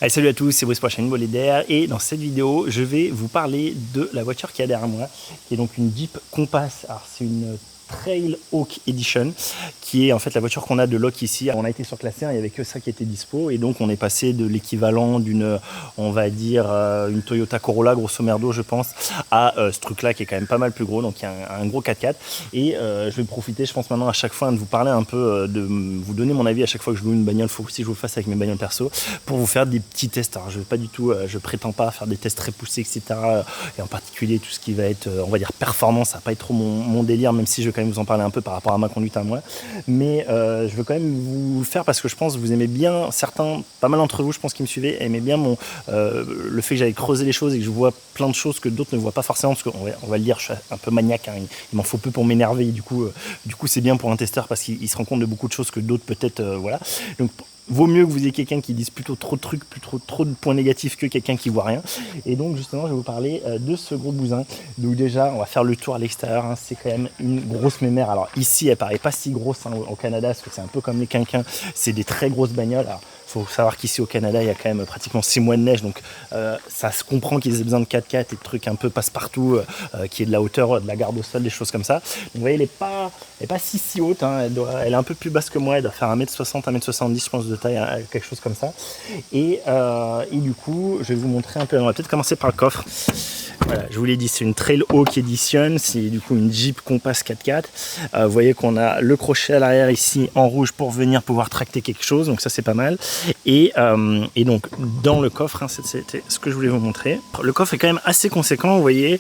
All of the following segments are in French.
Allez, salut à tous, c'est Brice pour la chaîne Voler d'air et dans cette vidéo, je vais vous parler de la voiture qui est derrière moi, qui est donc une Jeep Compass. Alors c'est une Trailhawk Edition, qui est en fait la voiture qu'on a de loc ici. On a été surclassé, il n'y avait que ça qui était dispo et donc on est passé de l'équivalent d'une, on va dire, une Toyota Corolla grosso merdo je pense, à ce truc là qui est quand même pas mal plus gros, donc il y a un gros 4x4 et je vais profiter je pense maintenant à chaque fois de vous parler un peu, de vous donner mon avis à chaque fois que je loue une bagnole. Faut aussi que je vous le fasse avec mes bagnoles perso pour vous faire des petits tests. Alors je vais pas du tout, je prétends pas faire des tests très poussés etc, et en particulier tout ce qui va être on va dire performance, ça va pas être trop mon délire, même si je vais quand même vous en parler un peu par rapport à ma conduite à moi, mais je veux quand même vous le faire parce que je pense que vous aimez bien, certains, pas mal d'entre vous je pense qui me suivaient, aimaient bien le fait que j'avais creusé les choses et que je vois plein de choses que d'autres ne voient pas forcément, parce qu'on va le dire, je suis un peu maniaque, hein, il m'en faut peu pour m'énerver, du coup c'est bien pour un testeur parce qu'il se rend compte de beaucoup de choses que d'autres peut-être, voilà. Donc vaut mieux que vous ayez quelqu'un qui dise plutôt trop de trucs, plutôt trop de points négatifs que quelqu'un qui voit rien. Et donc justement, je vais vous parler de ce gros bousin. Donc déjà, on va faire le tour à l'extérieur. Hein. C'est quand même une grosse mémère. Alors ici, elle paraît pas si grosse, hein, au Canada, parce que c'est un peu comme les quinquins. C'est des très grosses bagnoles. Alors, faut savoir qu'ici au Canada, il y a quand même pratiquement 6 mois de neige, donc ça se comprend qu'ils aient besoin de 4x4 et de trucs un peu passe-partout, qui est de la hauteur, de la garde au sol, des choses comme ça. Donc vous voyez, elle est pas si haute, hein. Elle est un peu plus basse que moi, elle doit faire 1m60, 1m70 je pense de taille, hein, quelque chose comme ça. Et du coup, je vais vous montrer un peu, on va peut-être commencer par le coffre. Voilà, je vous l'ai dit, c'est une Trailhawk Edition, c'est du coup une Jeep Compass 4x4. Vous voyez qu'on a le crochet à l'arrière ici en rouge pour venir pouvoir tracter quelque chose, donc ça c'est pas mal. Et donc dans le coffre, hein, c'était ce que je voulais vous montrer. Le coffre est quand même assez conséquent, vous voyez,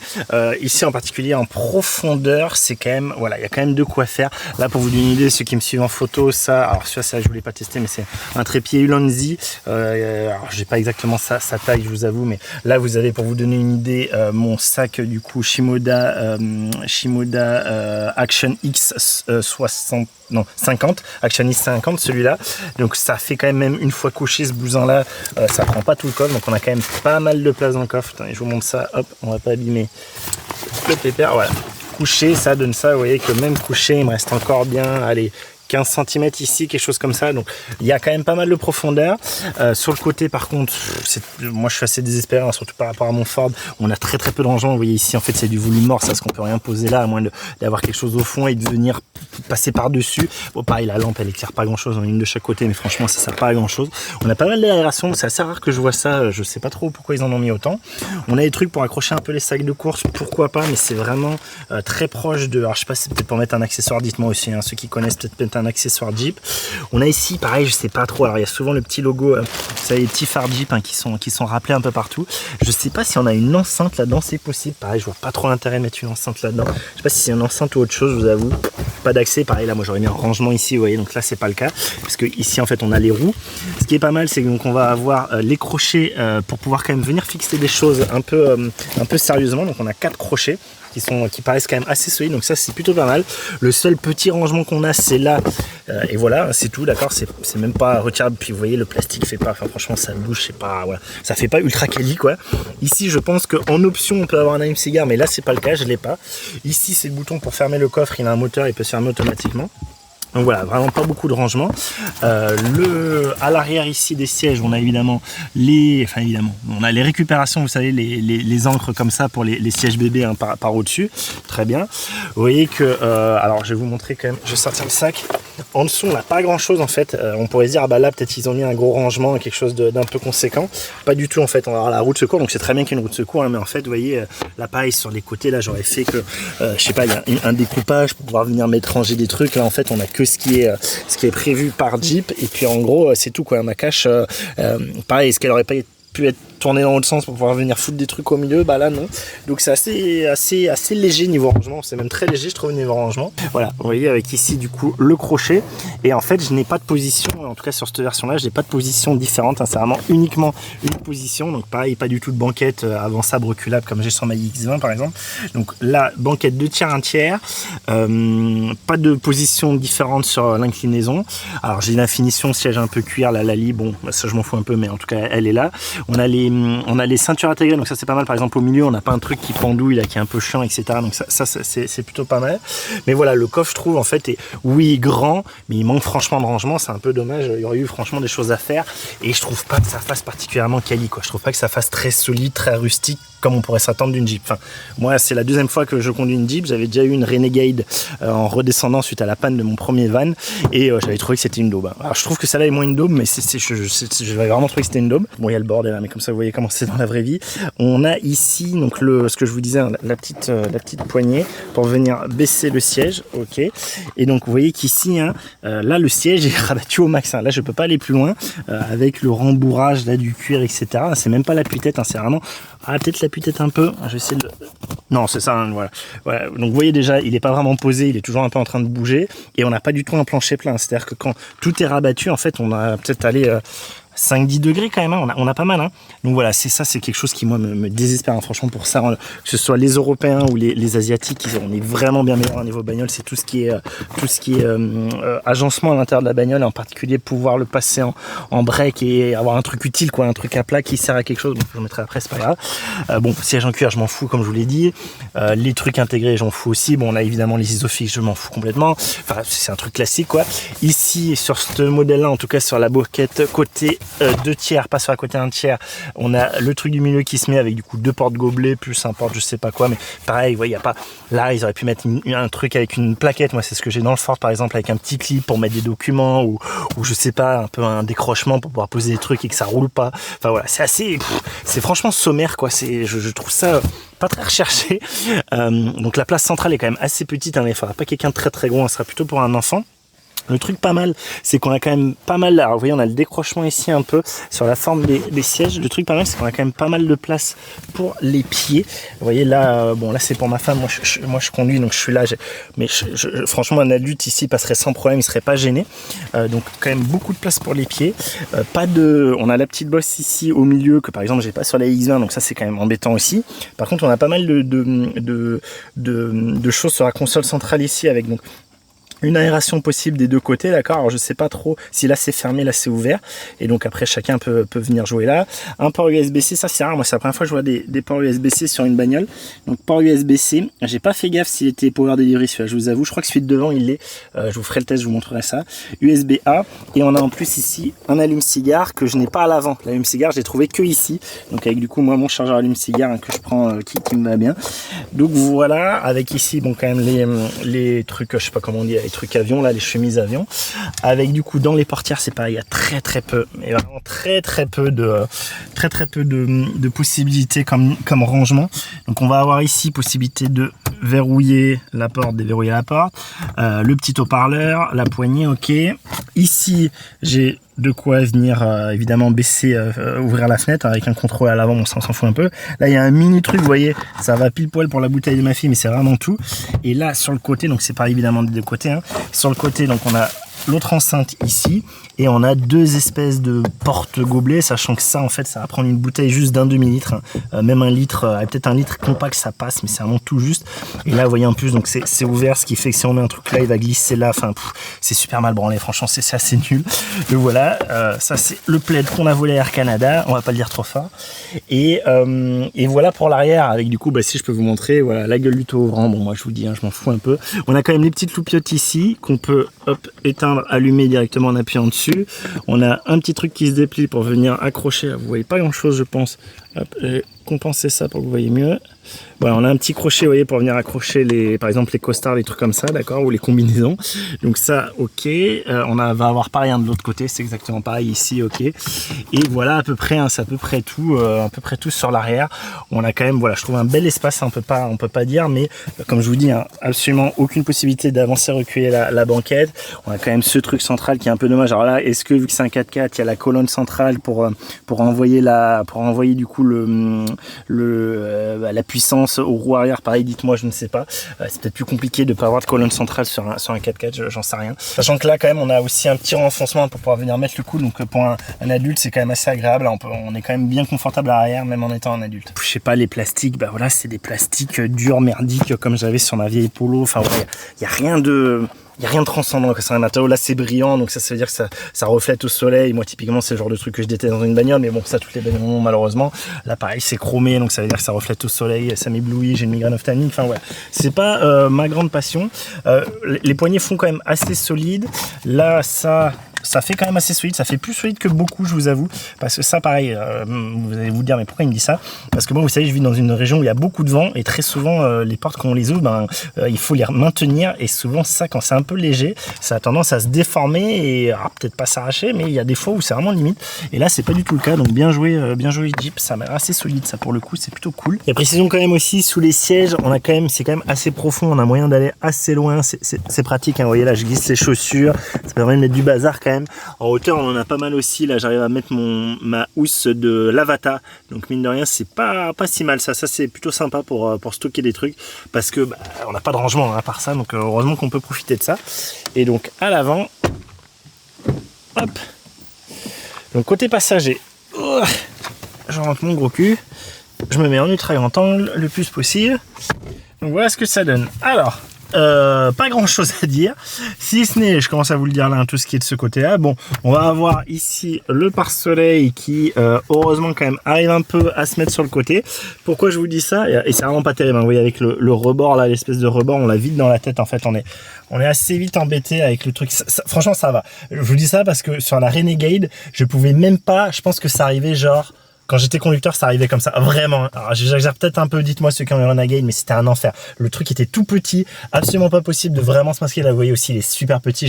ici en particulier en profondeur, c'est quand même, voilà, il y a quand même de quoi faire. Là pour vous donner une idée, ceux qui me suivent en photo, ça, alors ça je voulais pas tester, mais c'est un trépied Ulanzi. Alors j'ai pas exactement sa taille, je vous avoue, mais là vous avez, pour vous donner une idée, mon sac du coup Shimoda Action X 50, Action X 50, celui-là. Donc ça fait quand même une fois couché ce blouson là, ça prend pas tout le coffre, donc on a quand même pas mal de place dans le coffre. Attendez, je vous montre ça, hop, on va pas abîmer le pépère, voilà. Couché, ça donne ça, vous voyez que même couché, il me reste encore bien, allez, 15 cm ici, quelque chose comme ça, donc il y a quand même pas mal de profondeur. Sur le côté par contre, moi je suis assez désespéré, hein, surtout par rapport à mon Ford, on a très peu de rangement. Vous voyez ici en fait c'est du volume mort, ça, parce qu'on peut rien poser là à moins d'avoir quelque chose au fond et de venir passer par dessus. Bon pareil, la lampe elle éclaire pas grand chose, on a une de chaque côté, mais franchement ça sert pas à grand chose. On a pas mal d'aération, c'est assez rare que je vois ça, je sais pas trop pourquoi ils en ont mis autant. On a des trucs pour accrocher un peu les sacs de course, pourquoi pas, mais c'est vraiment très proche de, alors je sais pas si c'est peut-être pour mettre un accessoire, dites-moi aussi, hein, ceux qui connaissent peut-être un accessoire Jeep. On a ici pareil, je sais pas trop, alors il y a souvent le petit logo, vous savez, les petits phares Jeep, hein, qui sont rappelés un peu partout. Je sais pas si on a une enceinte là-dedans, c'est possible, pareil je vois pas trop l'intérêt de mettre une enceinte là-dedans. Je sais pas si c'est une enceinte ou autre chose, je vous avoue. Pas d'accès, pareil là moi j'aurais mis un rangement ici, vous voyez, donc là c'est pas le cas, parce que ici en fait on a les roues. Ce qui est pas mal, c'est que donc on va avoir les crochets pour pouvoir quand même venir fixer des choses un peu sérieusement. Donc on a 4 crochets qui paraissent quand même assez solides, donc ça c'est plutôt pas mal. Le seul petit rangement qu'on a c'est là, et voilà, c'est tout, d'accord, c'est même pas retirable. Puis vous voyez le plastique fait pas, enfin franchement ça bouge, c'est pas, voilà, ça fait pas ultra quali quoi. Ici je pense qu'en option on peut avoir un allume-cigare, mais là c'est pas le cas, je l'ai pas. Ici c'est le bouton pour fermer le coffre, il a un moteur, il peut se fermer automatiquement. Donc voilà, vraiment pas beaucoup de rangement. À l'arrière ici des sièges, on a évidemment on a les récupérations, vous savez, les encres comme ça pour les sièges bébés, hein, par au-dessus. Très bien. Vous voyez que, alors je vais vous montrer quand même, je vais sortir le sac. En dessous, on n'a pas grand chose en fait. On pourrait se dire, ah bah là peut-être ils ont mis un gros rangement, quelque chose d'un peu conséquent. Pas du tout en fait, on va avoir la roue de secours, donc c'est très bien qu'il y ait une roue de secours, hein, mais en fait, vous voyez, là pareil, sur les côtés, là j'aurais fait que, je sais pas, il y a un découpage pour pouvoir venir mettre ranger des trucs. Là en fait, on a que ce qui est prévu par Jeep, et puis en gros c'est tout quoi. Ma cache, pareil, est-ce qu'elle aurait pas pu être tourner dans l'autre sens pour pouvoir venir foutre des trucs au milieu? Bah là non. Donc c'est assez léger niveau rangement, c'est même très léger je trouve niveau rangement. Voilà, vous voyez avec ici du coup le crochet, et en fait je n'ai pas de position, en tout cas sur cette version là je n'ai pas de position différente, hein, c'est vraiment uniquement une position. Donc pareil, pas du tout de banquette avançable reculable comme j'ai sur ma X20 par exemple. Donc là banquette 2 tiers 1 tiers, pas de position différente sur l'inclinaison. Alors j'ai la finition siège un peu cuir, la Lali, bon ça je m'en fous un peu, mais en tout cas elle est là. On a les on a les ceintures intégrées, donc ça c'est pas mal. Par exemple au milieu on n'a pas un truc qui pendouille là, qui est un peu chiant, etc. Donc ça c'est plutôt pas mal. Mais voilà, le coffre je trouve en fait est oui grand, mais il manque franchement de rangement, c'est un peu dommage. Il y aurait eu franchement des choses à faire et je trouve pas que ça fasse particulièrement quali quoi. Je trouve pas que ça fasse très solide, très rustique comme on pourrait s'attendre d'une Jeep. Enfin, moi c'est la deuxième fois que je conduis une Jeep. J'avais déjà eu une Renegade en redescendant suite à la panne de mon premier van et j'avais trouvé que c'était une daube. Alors je trouve que celle-là est moins une daube, mais j'avais vraiment trouvé que c'était une daube. Bon, il y a le bordel là, mais comme ça vous voyez comment c'est dans la vraie vie. On a ici donc ce que je vous disais, la petite poignée pour venir baisser le siège, ok. Et donc vous voyez qu'ici, hein, là le siège est rabattu au max. Hein. Là je peux pas aller plus loin avec le rembourrage là du cuir, etc. C'est même pas l'appui-tête, hein, c'est vraiment peut-être l'appui-tête un peu. Je vais essayer de... Non, c'est ça, hein, voilà. Donc vous voyez déjà, il est pas vraiment posé, il est toujours un peu en train de bouger et on n'a pas du tout un plancher plein. C'est-à-dire que quand tout est rabattu, en fait, on a peut-être allé 5-10 degrés quand même, hein. On a pas mal. Hein. Donc voilà, c'est quelque chose qui moi me désespère, hein, franchement pour ça, que ce soit les Européens ou les Asiatiques, on est vraiment bien meilleur au niveau bagnole. C'est tout ce qui est agencement à l'intérieur de la bagnole, et en particulier pouvoir le passer en break et avoir un truc utile, quoi, un truc à plat qui sert à quelque chose. Bon, je le mettrai après, c'est pas grave. Bon, siège en cuir, je m'en fous comme je vous l'ai dit. Les trucs intégrés, j'en fous aussi. Bon, on a évidemment les isofix, je m'en fous complètement. Enfin, c'est un truc classique, quoi. Ici, sur ce modèle-là, en tout cas sur la boquette côté 2 tiers, pas sur la côté 1 tiers, on a le truc du milieu qui se met avec du coup 2 portes gobelets plus un porte je sais pas quoi, mais pareil, vous voyez, y a pas, là ils auraient pu mettre un truc avec une plaquette. Moi c'est ce que j'ai dans le Ford par exemple, avec un petit clip pour mettre des documents ou je sais pas, un peu un décrochement pour pouvoir poser des trucs et que ça roule pas. Enfin voilà, c'est assez, c'est franchement sommaire quoi. Je trouve ça pas très recherché. Donc la place centrale est quand même assez petite, hein, il faudra pas quelqu'un de très très gros, ça sera plutôt pour un enfant. Le truc pas mal, c'est qu'on a quand même pas mal, alors vous voyez on a le décrochement ici un peu sur la forme des sièges. Le truc pas mal, c'est qu'on a quand même pas mal de place pour les pieds. Vous voyez là, bon là c'est pour ma femme, moi je conduis donc je suis là, mais franchement un adulte ici passerait sans problème, il serait pas gêné. Donc quand même beaucoup de place pour les pieds. On a la petite bosse ici au milieu que par exemple j'ai pas sur la X20, donc ça c'est quand même embêtant aussi. Par contre on a pas mal de choses sur la console centrale ici avec donc une aération possible des deux côtés, d'accord. Alors je sais pas trop si là c'est fermé, là c'est ouvert, et donc après chacun peut venir jouer là. Un port USB-C, ça c'est rare, moi c'est la première fois que je vois des ports USB-C sur une bagnole. Donc port USB-C, j'ai pas fait gaffe s'il était Power Delivery celui-là, je vous avoue, je crois que celui de devant il l'est. Je vous ferai le test, je vous montrerai ça. USB-A, et on a en plus ici un allume-cigare que je n'ai pas à l'avant. L'allume-cigare je l'ai trouvé que ici, donc avec du coup moi mon chargeur allume-cigare, hein, que je prends qui me va bien. Donc voilà, avec ici bon quand même les trucs, je sais pas comment on dit, les trucs avions là, les chemises avions, avec du coup dans les portières c'est pareil, il y a très peu, mais vraiment très peu de possibilités comme rangement. Donc on va avoir ici possibilité de verrouiller la porte, déverrouiller la porte, le petit haut-parleur, la poignée, ok. Ici j'ai de quoi venir évidemment baisser, ouvrir la fenêtre avec un contrôle à l'avant, on s'en fout un peu. Là il y a un mini truc, vous voyez, ça va pile poil pour la bouteille de ma fille, mais c'est vraiment tout. Et là sur le côté, donc c'est pas évidemment des deux côtés, hein. Sur le côté donc on a l'autre enceinte ici et on a deux espèces de porte gobelets, sachant que ça en fait ça va prendre une bouteille juste d'un demi-litre, hein. Même un litre, peut-être un litre compact ça passe, mais c'est vraiment tout juste. Et là vous voyez en plus donc c'est ouvert, ce qui fait que si on met un truc là il va glisser là, enfin c'est super mal branlé, franchement c'est assez nul. Donc voilà, ça c'est le plaid qu'on a volé à Air Canada, on va pas le dire trop fort. Et voilà pour l'arrière, avec du coup si je peux vous montrer, voilà la gueule du taux-ouvrant. Bon moi je vous dis, hein, je m'en fous un peu. On a quand même les petites loupiottes ici qu'on peut hop éteindre, allumer directement en appuyant dessus. On a un petit truc qui se déplie pour venir accrocher, vous voyez pas grand chose je pense. Hop, j'ai compensé ça pour que vous voyez mieux. Voilà, on a un petit crochet, vous voyez, pour venir accrocher par exemple les costards, les trucs comme ça, d'accord, ou les combinaisons. Donc ça, ok. Va avoir pareil de l'autre côté, c'est exactement pareil ici, ok. Et voilà à peu près, hein, c'est à peu près tout sur l'arrière. On a quand même, voilà, je trouve un bel espace, on peut pas dire, mais comme je vous dis, hein, absolument aucune possibilité d'avancer, reculer la banquette. On a quand même ce truc central qui est un peu dommage. Alors là, est-ce que vu que c'est un 4x4, il y a la colonne centrale pour envoyer du coup la puissance aux roues arrière, pareil, dites-moi, je ne sais pas. C'est peut-être plus compliqué de ne pas avoir de colonne centrale sur un 4x4, j'en sais rien. Sachant que là, quand même, on a aussi un petit renfoncement pour pouvoir venir mettre le coude. Donc pour un adulte, c'est quand même assez agréable. On est quand même bien confortable à l'arrière, même en étant un adulte. Je sais pas, les plastiques, voilà, c'est des plastiques durs, merdiques, comme j'avais sur ma vieille Polo. Enfin, il n'y a rien de... il n'y a rien de transcendant quand c'est un matériau. Là, c'est brillant, donc ça veut dire que ça reflète au soleil. Moi, typiquement, c'est le genre de truc que je déteste dans une bagnole, mais bon, ça, toutes les bagnoles ont malheureusement. Là, pareil, c'est chromé, donc ça veut dire que ça reflète au soleil, ça m'éblouit, j'ai une migraine ophtalmique. Enfin, ouais, c'est pas ma grande passion. Les poignées font quand même assez solide. Là, ça fait quand même assez solide, ça fait plus solide que beaucoup, je vous avoue, parce que ça, pareil, vous allez vous dire, mais pourquoi il me dit ça? Parce que moi, vous savez, je vis dans une région où il y a beaucoup de vent, et très souvent, les portes, quand on les ouvre, il faut les maintenir, et souvent, ça, quand c'est un peu léger, ça a tendance à se déformer, et peut-être pas s'arracher, mais il y a des fois où c'est vraiment limite, et là, c'est pas du tout le cas, donc bien joué Jeep, ça m'a l'air assez solide, ça, pour le coup, c'est plutôt cool. Et précision quand même aussi, sous les sièges, c'est quand même assez profond, on a moyen d'aller assez loin, c'est pratique, hein, vous voyez, là, je glisse les chaussures, ça permet de mettre du bazar quand même. En hauteur, on en a pas mal aussi. Là, j'arrive à mettre ma housse de Lavata. Donc, mine de rien, c'est pas si mal. Ça c'est plutôt sympa pour stocker des trucs. Parce que on n'a pas de rangement à part ça. Donc, heureusement qu'on peut profiter de ça. Et donc, à l'avant, hop. Donc, côté passager, je rentre mon gros cul. Je me mets en ultra grand angle le plus possible. Donc, voilà ce que ça donne. Alors, pas grand chose à dire, si ce n'est, je commence à vous le dire là, tout ce qui est de ce côté-là. Bon, on va avoir ici le pare-soleil qui, heureusement quand même, arrive un peu à se mettre sur le côté. Pourquoi je vous dis ça? Et c'est vraiment pas terrible, hein. Vous voyez, avec le rebord là, l'espèce de rebord, on l'a vite dans la tête en fait. On est assez vite embêté avec le truc. Franchement, ça va. Je vous dis ça parce que sur la Renegade, je pouvais même pas. Je pense que ça arrivait genre. Quand j'étais conducteur, ça arrivait comme ça, vraiment. Alors j'exagère peut-être un peu, dites-moi ceux qui ont eu un Renegade, mais c'était un enfer. Le truc était tout petit, absolument pas possible de vraiment se masquer. Là, vous voyez aussi, il est super petit.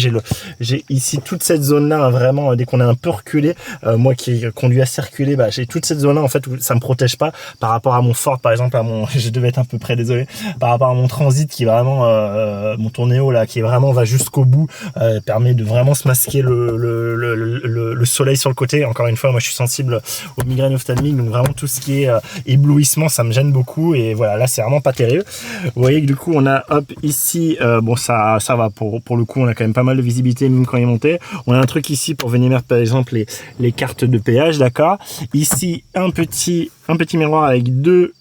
J'ai ici toute cette zone-là, hein, vraiment, dès qu'on est un peu reculé, moi qui conduis assez reculé, j'ai toute cette zone-là, en fait, où ça me protège pas par rapport à mon Ford, par exemple, je devais être un peu près, désolé, par rapport à mon Transit qui est vraiment, mon Tourneo, là, qui est vraiment, va jusqu'au bout, permet de vraiment se masquer le soleil sur le côté. Encore une fois, moi, je suis sensible aux migraines ophtalmiques, donc vraiment tout ce qui est éblouissement, ça me gêne beaucoup, et voilà, là c'est vraiment pas terrible. Vous voyez que du coup on a ici, bon ça va, pour le coup on a quand même pas mal de visibilité même quand il est monté. On a un truc ici pour venir mettre par exemple les cartes de péage, d'accord. Ici un petit miroir avec deux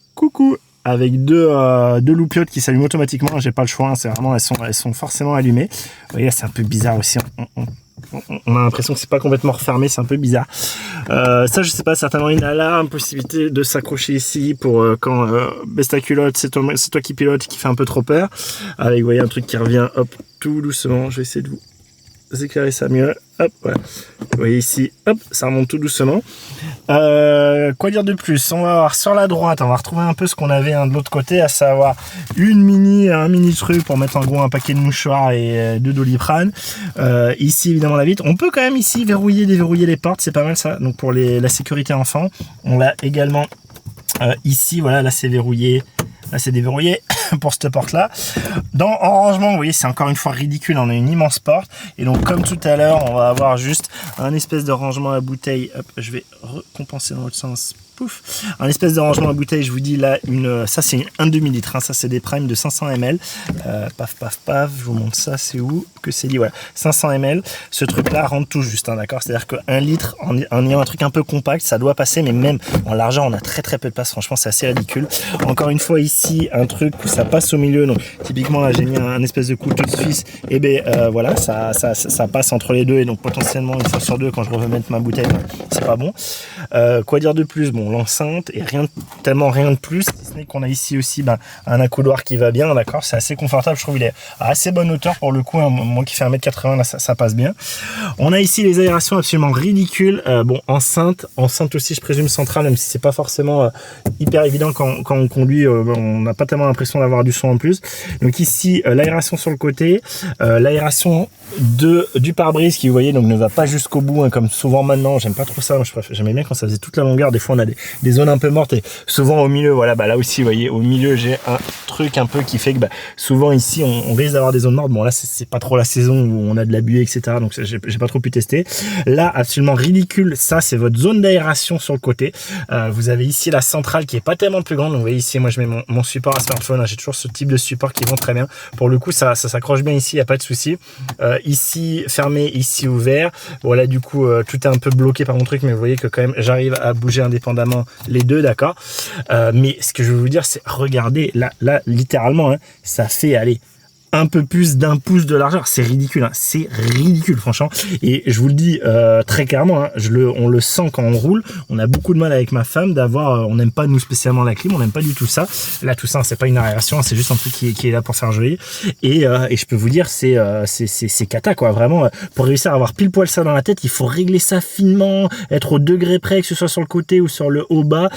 loupiotes qui s'allument automatiquement. J'ai pas le choix, hein, c'est vraiment, elles sont forcément allumées. Vous voyez, c'est un peu bizarre aussi. On a l'impression que c'est pas complètement refermé, c'est un peu bizarre. Ça, je sais pas, certainement il a là possibilité de s'accrocher ici pour quand baisse ta culotte, c'est toi qui pilote, qui fait un peu trop peur. Avec, vous voyez, un truc qui revient, hop, tout doucement. Je vais essayer de vous éclairer ça mieux. Hop, voilà. Vous voyez ici, hop, ça remonte tout doucement. Quoi dire de plus? On va avoir sur la droite, on va retrouver un peu ce qu'on avait de l'autre côté, à savoir un mini truc pour mettre en gros un paquet de mouchoirs et de Doliprane. Ici évidemment la vitre. On peut quand même ici déverrouiller les portes, c'est pas mal ça. Donc pour la sécurité enfant, on l'a également ici. Voilà, là c'est verrouillé. Là, c'est déverrouillé pour cette porte-là. En rangement, vous voyez, c'est encore une fois ridicule. On a une immense porte. Et donc, comme tout à l'heure, on va avoir juste un espèce de rangement à bouteille. Hop, je vais recompenser dans l'autre sens. Pouf, un espèce de rangement à bouteille. Je vous dis là, ça c'est un demi-litre, hein, ça c'est des primes de 500 ml. Paf, je vous montre ça, c'est où que c'est dit, voilà, 500 ml. Ce truc là rentre tout juste, hein, d'accord. C'est à dire qu'un litre, en ayant un truc un peu compact, ça doit passer, mais même en largeur, on a très peu de place. Franchement, c'est assez ridicule. Encore une fois, ici, un truc où ça passe au milieu. Donc, typiquement, là, j'ai mis un espèce de couteau de Suisse. Et voilà, ça passe entre les deux. Et donc, potentiellement, une fois sur deux, quand je veux mettre ma bouteille, c'est pas bon. Quoi dire de plus? Bon, l'enceinte et tellement rien de plus, si ce n'est qu'on a ici aussi un accoudoir qui va bien, d'accord, c'est assez confortable, je trouve, il est à assez bonne hauteur pour le coup, hein, moi qui fais 1m80 là, ça passe bien. On a ici les aérations absolument ridicules. Bon, enceinte aussi, je présume centrale, même si c'est pas forcément hyper évident quand on conduit, on n'a pas tellement l'impression d'avoir du son en plus. Donc ici l'aération sur le côté, l'aération du pare-brise qui, vous voyez, donc ne va pas jusqu'au bout, hein, comme souvent maintenant. J'aime pas trop ça, moi j'aimais bien quand ça faisait toute la longueur. Des fois on a des zones un peu mortes, et souvent au milieu, voilà, là aussi vous voyez, au milieu j'ai un truc un peu qui fait que souvent ici on risque d'avoir des zones mortes. Bon, là c'est pas trop la saison où on a de la buée, etc., donc j'ai pas trop pu tester. Là, absolument ridicule, ça c'est votre zone d'aération sur le côté. Vous avez ici la centrale qui est pas tellement plus grande, donc vous voyez ici, moi je mets mon support à smartphone, hein, j'ai toujours ce type de support qui vont très bien. Pour le coup, ça s'accroche bien ici, il n'y a pas de souci. Ici fermé, ici ouvert. Voilà, du coup tout est un peu bloqué par mon truc, mais vous voyez que quand même j'arrive à bouger indépendamment les deux, d'accord. Mais ce que je veux vous dire, c'est regardez là littéralement, hein, ça fait aller un peu plus d'1 pouce de largeur. C'est ridicule, hein. C'est ridicule franchement. Et je vous le dis très clairement, hein, on le sent quand on roule. On a beaucoup de mal avec ma femme d'avoir, on n'aime pas nous spécialement la clim, on n'aime pas du tout ça. Là tout ça, c'est pas une aération, c'est juste un truc qui est là pour faire joli. Et je peux vous dire, c'est cata quoi. Vraiment, pour réussir à avoir pile poil ça dans la tête, il faut régler ça finement, être au degré près, que ce soit sur le côté ou sur le haut bas.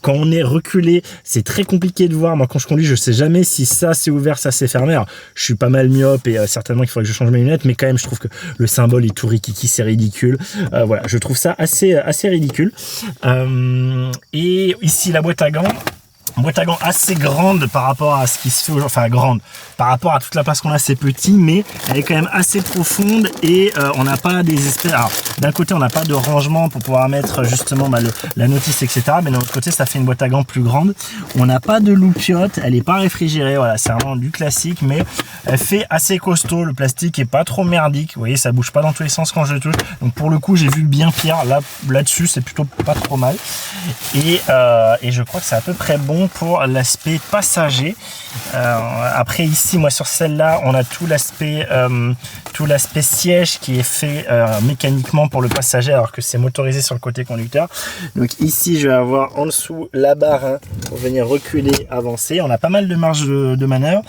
Quand on est reculé, c'est très compliqué de voir. Moi quand je conduis, je sais jamais si ça c'est ouvert, ça c'est fermé. Alors, je suis pas mal myope et certainement qu'il faudrait que je change mes lunettes, mais quand même je trouve que le symbole est tout rikiki, c'est ridicule. Voilà, je trouve ça assez ridicule. Et ici la boîte à gants assez grande par rapport à ce qui se fait aujourd'hui, enfin grande par rapport à toute la place qu'on a, c'est petit, mais elle est quand même assez profonde et on n'a pas des espèces. Alors d'un côté on n'a pas de rangement pour pouvoir mettre justement la notice, etc. Mais de l'autre côté ça fait une boîte à gants plus grande. On n'a pas de loupiote, elle n'est pas réfrigérée, voilà, c'est vraiment du classique, mais elle fait assez costaud. Le plastique est pas trop merdique, vous voyez, ça bouge pas dans tous les sens quand je le touche. Donc pour le coup j'ai vu bien pire, là-dessus c'est plutôt pas trop mal. Et je crois que c'est à peu près bon pour l'aspect passager. Après ici, moi sur celle-là, on a tout l'aspect siège qui est fait mécaniquement pour le passager, alors que c'est motorisé sur le côté conducteur. Donc ici, je vais avoir en dessous la barre hein, pour venir reculer, avancer. On a pas mal de marge de manœuvre.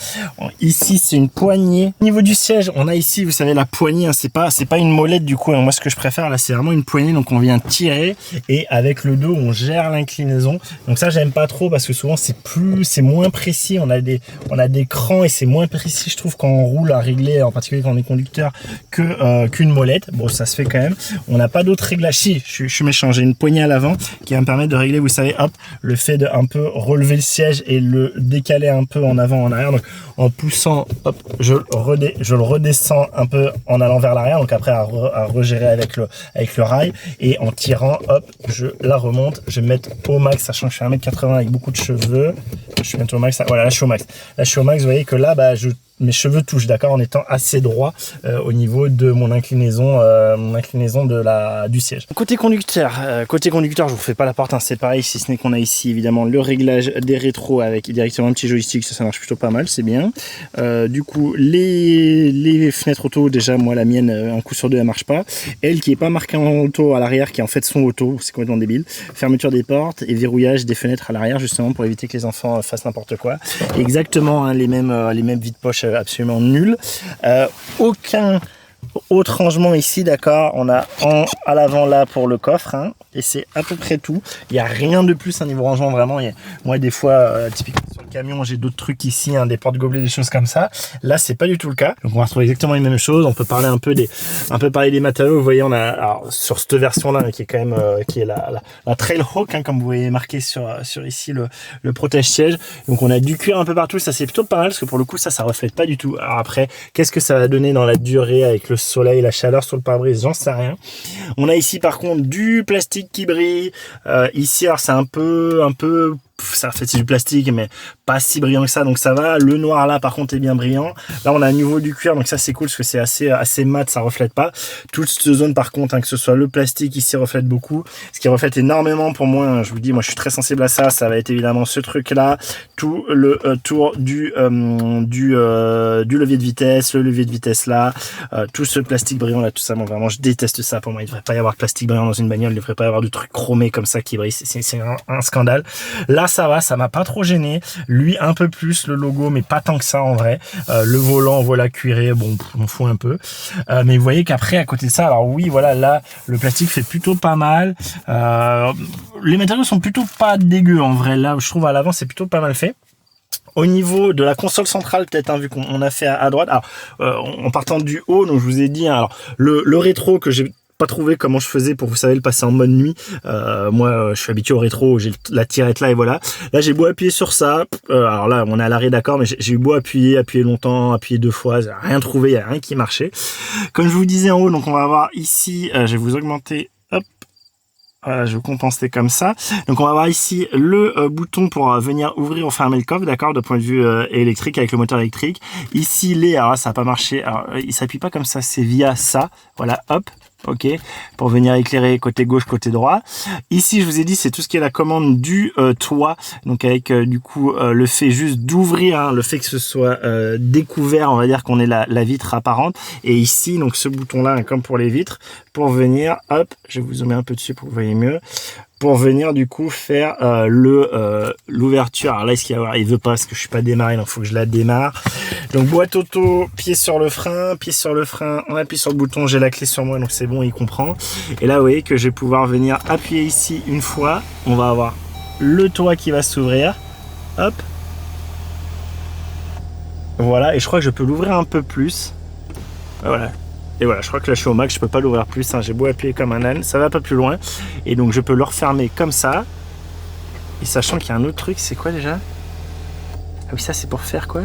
Ici, c'est une poignée. Au niveau du siège, on a ici, vous savez, la poignée. Hein, c'est pas une molette du coup. Hein, moi, ce que je préfère là, c'est vraiment une poignée. Donc on vient tirer et avec le dos, on gère l'inclinaison. Donc ça, j'aime pas trop parce que souvent c'est moins précis. On a des crans et c'est moins précis, je trouve, quand on roule à régler, en particulier quand on est conducteur, qu'une molette. Bon, ça se fait quand même. On n'a pas d'autres réglages. Si, je suis méchant, j'ai une poignée à l'avant qui va me permettre de régler, vous savez, hop, le fait de un peu relever le siège et le décaler un peu en avant, en arrière. Donc en poussant, hop, je le redescends un peu en allant vers l'arrière. Donc après à regérer avec le rail, et en tirant, hop, je la remonte. Je vais mettre au max, sachant que je suis 1m80 avec beaucoup de cheveux. Je suis bientôt au max. Voilà, là je suis au max. Là je suis au max. Vous voyez que là, mes cheveux touchent, d'accord, en étant assez droit au niveau de mon inclinaison du siège. Côté conducteur, je vous fais pas la porte, hein, c'est pareil, si ce n'est qu'on a ici évidemment le réglage des rétros avec directement un petit joystick, ça marche plutôt pas mal, c'est bien. Du coup, les fenêtres auto, déjà moi la mienne, un coup sur deux elle marche pas. Elle qui est pas marquée en auto à l'arrière, qui est en fait son auto, c'est complètement débile. Fermeture des portes et verrouillage des fenêtres à l'arrière, justement pour éviter que les enfants fassent n'importe quoi. Exactement, hein, les mêmes vides-poches absolument nul. Aucun autre rangement ici, d'accord. On a à l'avant là pour le coffre, hein, et c'est à peu près tout. Il n'y a rien de plus à niveau rangement, vraiment. Moi des fois, typiquement sur le camion, j'ai d'autres trucs ici, hein, des porte-gobelets, des choses comme ça. Là, c'est pas du tout le cas. Donc on va retrouver exactement les mêmes choses. On peut parler un peu des matériaux. Vous voyez, on a alors, sur cette version là qui est quand même qui est la Trailhawk, hein, comme vous voyez marqué sur ici le protège-siège. Donc on a du cuir un peu partout. Ça c'est plutôt pas mal parce que pour le coup ça reflète pas du tout. Alors après, qu'est-ce que ça va donner dans la durée avec le soleil, la chaleur sur le pare-brise, j'en sais rien. On a ici par contre du plastique qui brille. Ici alors c'est un peu ça fait c'est du plastique mais pas si brillant que ça, donc ça va. Le noir là par contre est bien brillant. Là on a à nouveau du cuir, donc ça c'est cool parce que c'est assez mat, ça reflète pas. Toute cette zone par contre, hein, que ce soit le plastique ici reflète beaucoup. Ce qui reflète énormément pour moi, hein, je vous dis, moi je suis très sensible à ça. Ça va être évidemment ce truc là, tout le tour du levier de vitesse, le levier de vitesse là, tout ce plastique brillant là, tout ça. Moi vraiment je déteste ça. Pour moi il devrait pas y avoir de plastique brillant dans une bagnole, il devrait pas y avoir de trucs chromés comme ça qui brillent, c'est un scandale. Là ça va, ça m'a pas trop gêné. Lui un peu plus, le logo, mais pas tant que ça en vrai. Le volant, voilà, cuiré, bon, on m'en fout un peu. Mais vous voyez qu'après, à côté de ça, alors oui, voilà, là, le plastique fait plutôt pas mal. Les matériaux sont plutôt pas dégueux en vrai. Là, je trouve à l'avant, c'est plutôt pas mal fait. Au niveau de la console centrale, peut-être, hein, vu qu'on a fait à droite. Alors, en partant du haut, donc je vous ai dit, hein, alors le rétro que j'ai pas trouvé comment je faisais pour, vous savez, le passer en mode nuit. Moi je suis habitué au rétro, j'ai la tirette là et voilà. Là j'ai beau appuyer sur ça, alors là on est à l'arrêt, d'accord, mais j'ai eu beau appuyer longtemps, appuyer 2 fois, j'ai rien trouvé, il n'y a rien qui marchait. Comme je vous disais en haut, donc on va avoir ici, je vais vous augmenter, hop, voilà, je vais compenser comme ça. Donc on va avoir ici le bouton pour venir ouvrir ou fermer le coffre, d'accord, de point de vue électrique avec le moteur électrique. Ici alors là ça n'a pas marché, alors il s'appuie pas comme ça, c'est via ça, voilà, hop. ok, pour venir éclairer côté gauche, côté droit. Ici, je vous ai dit, c'est tout ce qui est la commande du toit, donc avec du coup le fait juste d'ouvrir, hein, le fait que ce soit découvert, on va dire qu'on ait la vitre apparente. Et ici, donc ce bouton-là, hein, comme pour les vitres, pour venir, hop, je vais vous zoomer un peu dessus pour que vous voyez mieux. Pour venir du coup faire l'ouverture. Alors là, est-ce qu'il va y avoir, il veut pas parce que je suis pas démarré, donc il faut que je la démarre. Donc boîte auto, pied sur le frein, on appuie sur le bouton, j'ai la clé sur moi, donc c'est bon, il comprend. Et là, vous voyez que je vais pouvoir venir appuyer ici une fois. On va avoir le toit qui va s'ouvrir. Hop. Voilà, et je crois que je peux l'ouvrir un peu plus. Voilà. Et voilà, je crois que là je suis au max, je peux pas l'ouvrir plus, hein. J'ai beau appuyer comme un âne, ça va pas plus loin. Et donc je peux le refermer comme ça. Et sachant qu'il y a un autre truc, c'est quoi déjà? Ah oui, ça c'est pour faire quoi?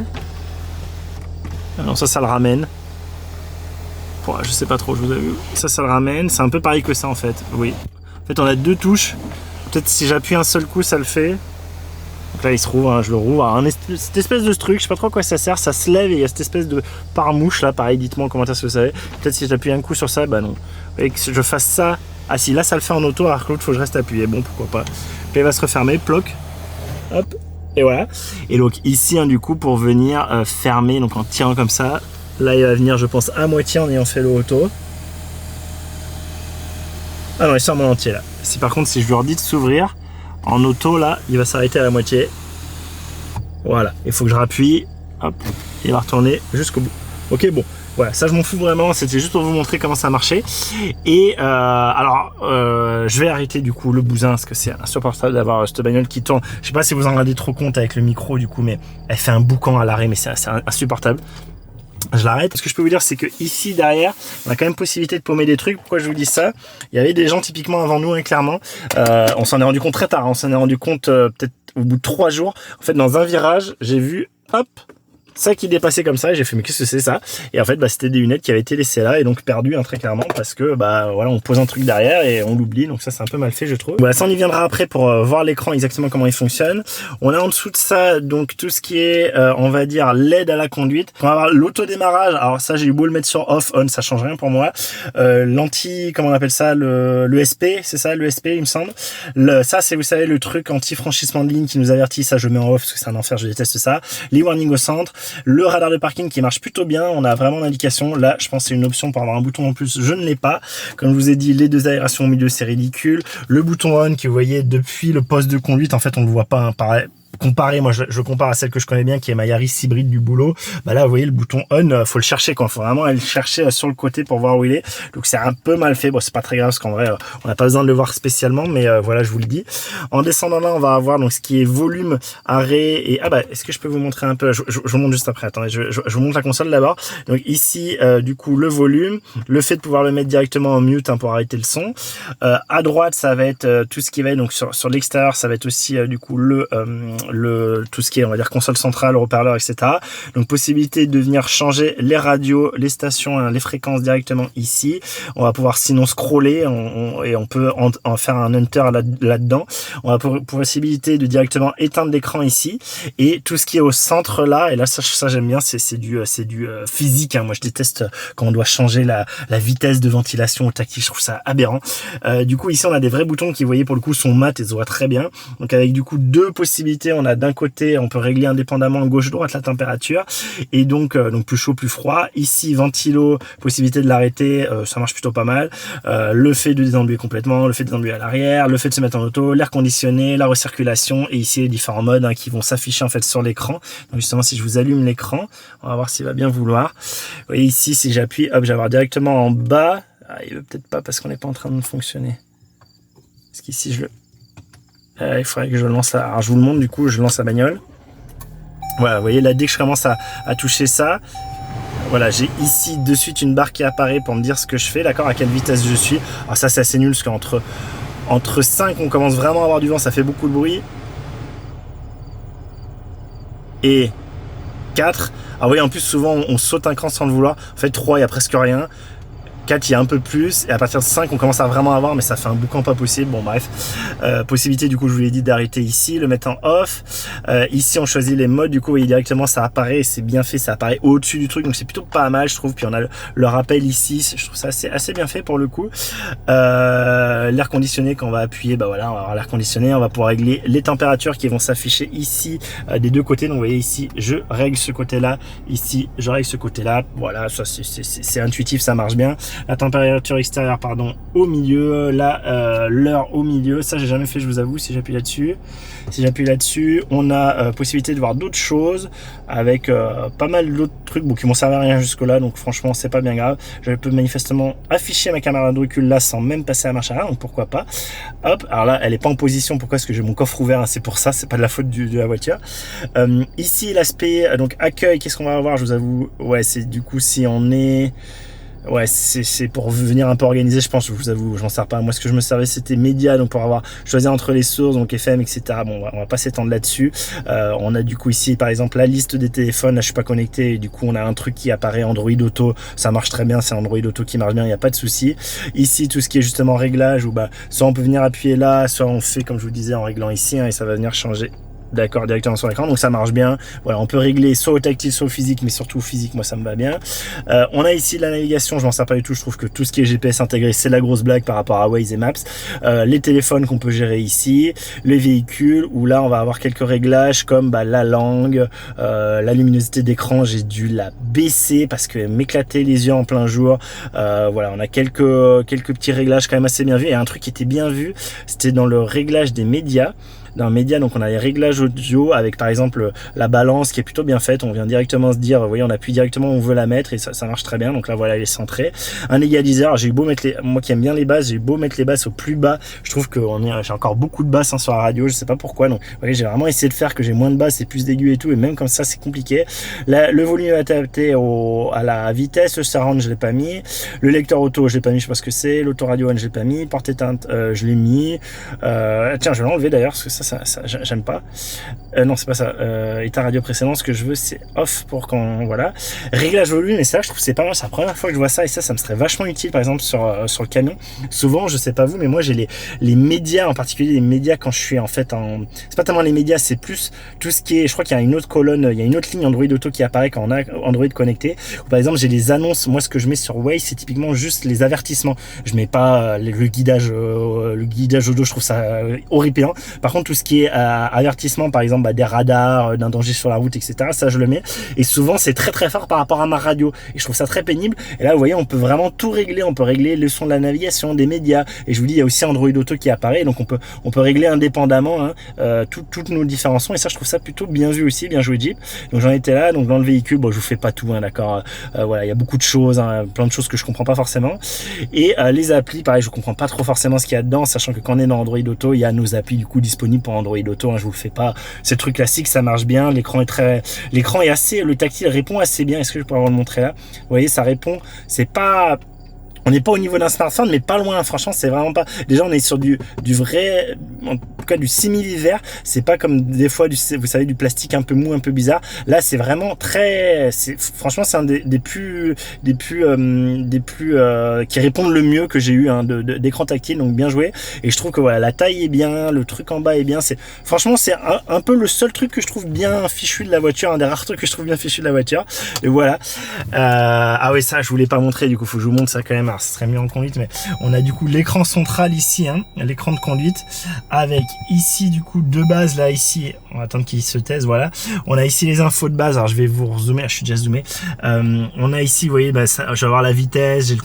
Ah non, ça le ramène. Bon, je sais pas trop, je vous avoue. Ça le ramène, c'est un peu pareil que ça en fait, oui. En fait on a deux touches, peut-être si j'appuie un seul coup ça le fait. Donc là il se rouvre, hein, je le rouvre. Cette espèce de truc, je sais pas trop à quoi ça sert, ça se lève et il y a cette espèce de pare-mouche là, pareil, dites-moi en commentaire si vous savez. Peut-être si j'appuie un coup sur ça, bah non. Et que je fasse ça, ah si là ça le fait en auto, alors que l'autre faut que je reste appuyé, bon pourquoi pas. Puis il va se refermer, ploc, hop, et voilà. Et donc ici hein, du coup pour venir fermer, donc en tirant comme ça, là il va venir je pense à moitié en ayant fait le auto. Ah non il sort mon entier là. Si par contre si je lui redis de s'ouvrir, en auto là, il va s'arrêter à la moitié. Voilà, il faut que je rappuie, hop, il va retourner jusqu'au bout. Ok, bon, voilà, ça je m'en fous vraiment, c'était juste pour vous montrer comment ça marchait. Et je vais arrêter du coup le bousin parce que c'est insupportable d'avoir cette bagnole qui tourne. Je sais pas si vous en rendez trop compte avec le micro du coup, mais elle fait un boucan à l'arrêt, mais c'est insupportable. Je l'arrête. Ce que je peux vous dire, c'est que ici derrière, on a quand même possibilité de paumer des trucs. Pourquoi je vous dis ça? Il y avait des gens typiquement avant nous, hein, clairement. On s'en est rendu compte très tard. On s'en est rendu compte peut-être au bout de 3 jours. En fait, dans un virage, j'ai vu, hop, ça qui dépassait comme ça, et j'ai fait mais qu'est-ce que c'est ça? Et en fait c'était des lunettes qui avaient été laissées là et donc perdues hein, très clairement parce que bah voilà on pose un truc derrière et on l'oublie, donc ça c'est un peu mal fait je trouve. Voilà, ça on y viendra après pour voir l'écran exactement comment il fonctionne. On a en dessous de ça donc tout ce qui est on va dire l'aide à la conduite. On va avoir l'autodémarrage, alors ça j'ai eu beau le mettre sur off, on, ça change rien pour moi. Comment on appelle ça, le SP, c'est ça le SP il me semble. Ça c'est vous savez le truc anti-franchissement de ligne qui nous avertit, ça je mets en off parce que c'est un enfer, je déteste ça. Les warnings au centre. Le radar de parking qui marche plutôt bien, on a vraiment l'indication. Là, je pense que c'est une option pour avoir un bouton en plus. Je ne l'ai pas. Comme je vous ai dit, les 2 aérations au milieu, c'est ridicule. Le bouton on que vous voyez depuis le poste de conduite, en fait, on le voit pas. Hein, pareil. Comparé, moi je compare à celle que je connais bien qui est ma Yaris hybride du boulot. Bah là vous voyez le bouton on, faut le chercher quoi, faut vraiment aller le chercher sur le côté pour voir où il est. Donc c'est un peu mal fait, bon c'est pas très grave parce qu'en vrai on n'a pas besoin de le voir spécialement, mais voilà je vous le dis. En descendant là on va avoir donc ce qui est volume, arrêt et est-ce que je peux vous montrer un peu, je vous montre juste après, attendez, je vous montre la console d'abord. Donc ici du coup le volume, le fait de pouvoir le mettre directement en mute hein, pour arrêter le son. À droite ça va être tout ce qui va être donc sur l'extérieur, ça va être aussi du coup tout ce qui est on va dire console centrale, haut-parleur, etc. Donc possibilité de venir changer les radios, les stations, hein, les fréquences directement ici. On va pouvoir sinon scroller et on peut en faire un enter là-dedans. On va pour possibilité de directement éteindre l'écran ici et tout ce qui est au centre là, et là ça j'aime bien, c'est du physique hein. Moi je déteste quand on doit changer la vitesse de ventilation au tactile, je trouve ça aberrant. Du coup ici on a des vrais boutons qui vous voyez pour le coup sont mat et se voient très bien. Donc avec du coup 2 possibilités, on a d'un côté on peut régler indépendamment gauche-droite la température et donc plus chaud plus froid. Ici ventilo, possibilité de l'arrêter, ça marche plutôt pas mal. Le fait de désembuer complètement, le fait de désembuer à l'arrière, le fait de se mettre en auto, l'air conditionné, la recirculation et ici les différents modes hein, qui vont s'afficher en fait sur l'écran. Donc justement si je vous allume l'écran, on va voir s'il va bien vouloir. Vous voyez ici si j'appuie, hop, je vais avoir directement en bas. Il veut peut-être pas parce qu'on n'est pas en train de fonctionner. Parce qu'ici je le il faudrait que je lance la... Alors je vous le montre du coup, je lance la bagnole. Voilà, vous voyez là dès que je commence à toucher ça, voilà, j'ai ici de suite une barre qui apparaît pour me dire ce que je fais, d'accord, à quelle vitesse je suis. Alors ça c'est assez nul parce qu'entre 5 on commence vraiment à avoir du vent, ça fait beaucoup de bruit. Et 4, alors vous voyez en plus souvent on saute un cran sans le vouloir. En fait 3 il n'y a presque rien. 4 il y a un peu plus, et à partir de 5 on commence à vraiment avoir, mais ça fait un boucan pas possible. Bon bref, possibilité du coup je vous l'ai dit d'arrêter ici, le mettre en off. Ici on choisit les modes, du coup vous voyez directement ça apparaît, c'est bien fait, ça apparaît au-dessus du truc, donc c'est plutôt pas mal je trouve. Puis on a le rappel ici, je trouve ça assez bien fait pour le coup. L'air conditionné, quand on va appuyer, bah voilà, on va avoir l'air conditionné, on va pouvoir régler les températures qui vont s'afficher ici des deux côtés. Donc vous voyez ici je règle ce côté là, ici je règle ce côté là, voilà, ça c'est intuitif, ça marche bien. La température extérieure pardon au milieu, là l'heure au milieu, ça j'ai jamais fait je vous avoue. Si j'appuie là-dessus, on a possibilité de voir d'autres choses avec pas mal d'autres trucs qui m'ont servi à rien jusque là, donc franchement c'est pas bien grave. Je peux manifestement afficher ma caméra de recul là sans même passer à marche arrière, donc pourquoi pas. Hop, alors là elle est pas en position, pourquoi? Parce que j'ai mon coffre ouvert, hein, c'est pour ça, c'est pas de la faute de la voiture. Ici l'aspect donc accueil, qu'est-ce qu'on va avoir? Je vous avoue, ouais, c'est du coup si on est... Ouais, c'est pour venir un peu organiser, je pense, je vous avoue, j'en sers pas. Moi, ce que je me servais, c'était médias, donc pour avoir choisi entre les sources, donc FM, etc. Bon, on va pas s'étendre là-dessus. On a du coup ici, par exemple, la liste des téléphones. Là, je suis pas connecté, et du coup, on a un truc qui apparaît, Android Auto. Ça marche très bien, c'est Android Auto qui marche bien, il n'y a pas de souci. Ici, tout ce qui est justement réglage, où bah, soit on peut venir appuyer là, soit on fait, comme je vous disais, en réglant ici, hein, et ça va venir changer. D'accord, directement sur l'écran, donc ça marche bien. Voilà, on peut régler soit au tactile, soit au physique, mais surtout au physique, moi ça me va bien. On a ici la navigation, je m'en sers pas du tout, je trouve que tout ce qui est GPS intégré, c'est la grosse blague par rapport à Waze et Maps. Les téléphones qu'on peut gérer ici, les véhicules, où là on va avoir quelques réglages comme bah, la langue, la luminosité d'écran, j'ai dû la baisser parce que m'éclater les yeux en plein jour. Voilà, on a quelques petits réglages quand même assez bien vus, et un truc qui était bien vu, c'était dans le réglage des médias. Dans média, donc on a les réglages audio avec par exemple la balance qui est plutôt bien faite. On vient directement se dire, vous voyez, on appuie directement où on veut la mettre, et ça marche très bien. Donc là voilà, elle est centrée. Un égaliseur, j'ai eu beau mettre moi qui aime bien les basses, j'ai eu beau mettre les basses au plus bas, je trouve que j'ai encore beaucoup de basses, hein, sur la radio, je sais pas pourquoi. Donc vous voyez, j'ai vraiment essayé de faire que j'ai moins de basses et plus d'aigus et tout, et même comme ça c'est compliqué. Le volume adapté à la vitesse, le surround je l'ai pas mis, le lecteur auto je l'ai pas mis, je sais pas ce que c'est, l'autoradio on je l'ai pas mis, porte éteinte je l'ai mis. Tiens, je vais l'enlever d'ailleurs parce que ça j'aime pas. Non, c'est pas ça. État radio précédent, ce que je veux c'est off pour quand, voilà. Réglage volume, et ça je trouve que c'est pas mal, c'est la première fois que je vois ça, et ça me serait vachement utile par exemple sur le camion. Souvent, je sais pas vous, mais moi j'ai les médias, en particulier les médias quand je suis en fait c'est pas tellement les médias, c'est plus tout ce qui est, je crois qu'il y a une autre colonne, il y a une autre ligne Android Auto qui apparaît quand on a Android connecté. Ou par exemple j'ai les annonces, moi ce que je mets sur Waze c'est typiquement juste les avertissements, je mets pas le guidage audio, je trouve ça horripilant. Par contre tout ce qui est avertissement, par exemple des radars, d'un danger sur la route, etc., ça je le mets, et souvent c'est très très fort par rapport à ma radio, et je trouve ça très pénible. Et là vous voyez, on peut vraiment tout régler, on peut régler le son de la navigation, des médias, et je vous dis il y a aussi Android Auto qui apparaît, donc on peut régler indépendamment, hein, toutes nos différents sons, et ça je trouve ça plutôt bien vu aussi, bien joué Jeep. Donc j'en étais là, donc dans le véhicule, bon je vous fais pas tout, hein, d'accord, voilà, il y a beaucoup de choses, hein, plein de choses que je comprends pas forcément, et les applis pareil, je comprends pas trop forcément ce qu'il y a dedans, sachant que quand on est dans Android Auto, il y a nos applis du coup disponibles pour Android Auto, hein, je vous le fais pas, c'est le truc classique, ça marche bien, l'écran est assez, le tactile répond assez bien. Est-ce que je pourrais vous le montrer là? Vous voyez, ça répond, c'est pas, on n'est pas au niveau d'un smartphone, mais pas loin, franchement c'est vraiment pas, déjà on est sur du vrai, en tout cas du simili-vert, c'est pas comme des fois vous savez, du plastique un peu mou, un peu bizarre. Là c'est vraiment très, franchement c'est un des plus qui répondent le mieux que j'ai eu, hein, d'écran tactile, donc bien joué. Et je trouve que voilà, la taille est bien, le truc en bas est bien, franchement c'est un peu le seul truc que je trouve bien fichu de la voiture, un des rares trucs que je trouve bien fichu de la voiture. Et voilà. Ah oui, ça je voulais pas montrer, du coup faut que je vous montre ça quand même. Alors, ce serait mieux en conduite, mais on a du coup l'écran central ici, hein, l'écran de conduite, avec ici du coup deux bases là, ici, on va attendre qu'il se taise, voilà. On a ici les infos de base, alors je vais vous zoomer, je suis déjà zoomé. On a ici, vous voyez, bah, ça, je vais avoir la vitesse, j'ai le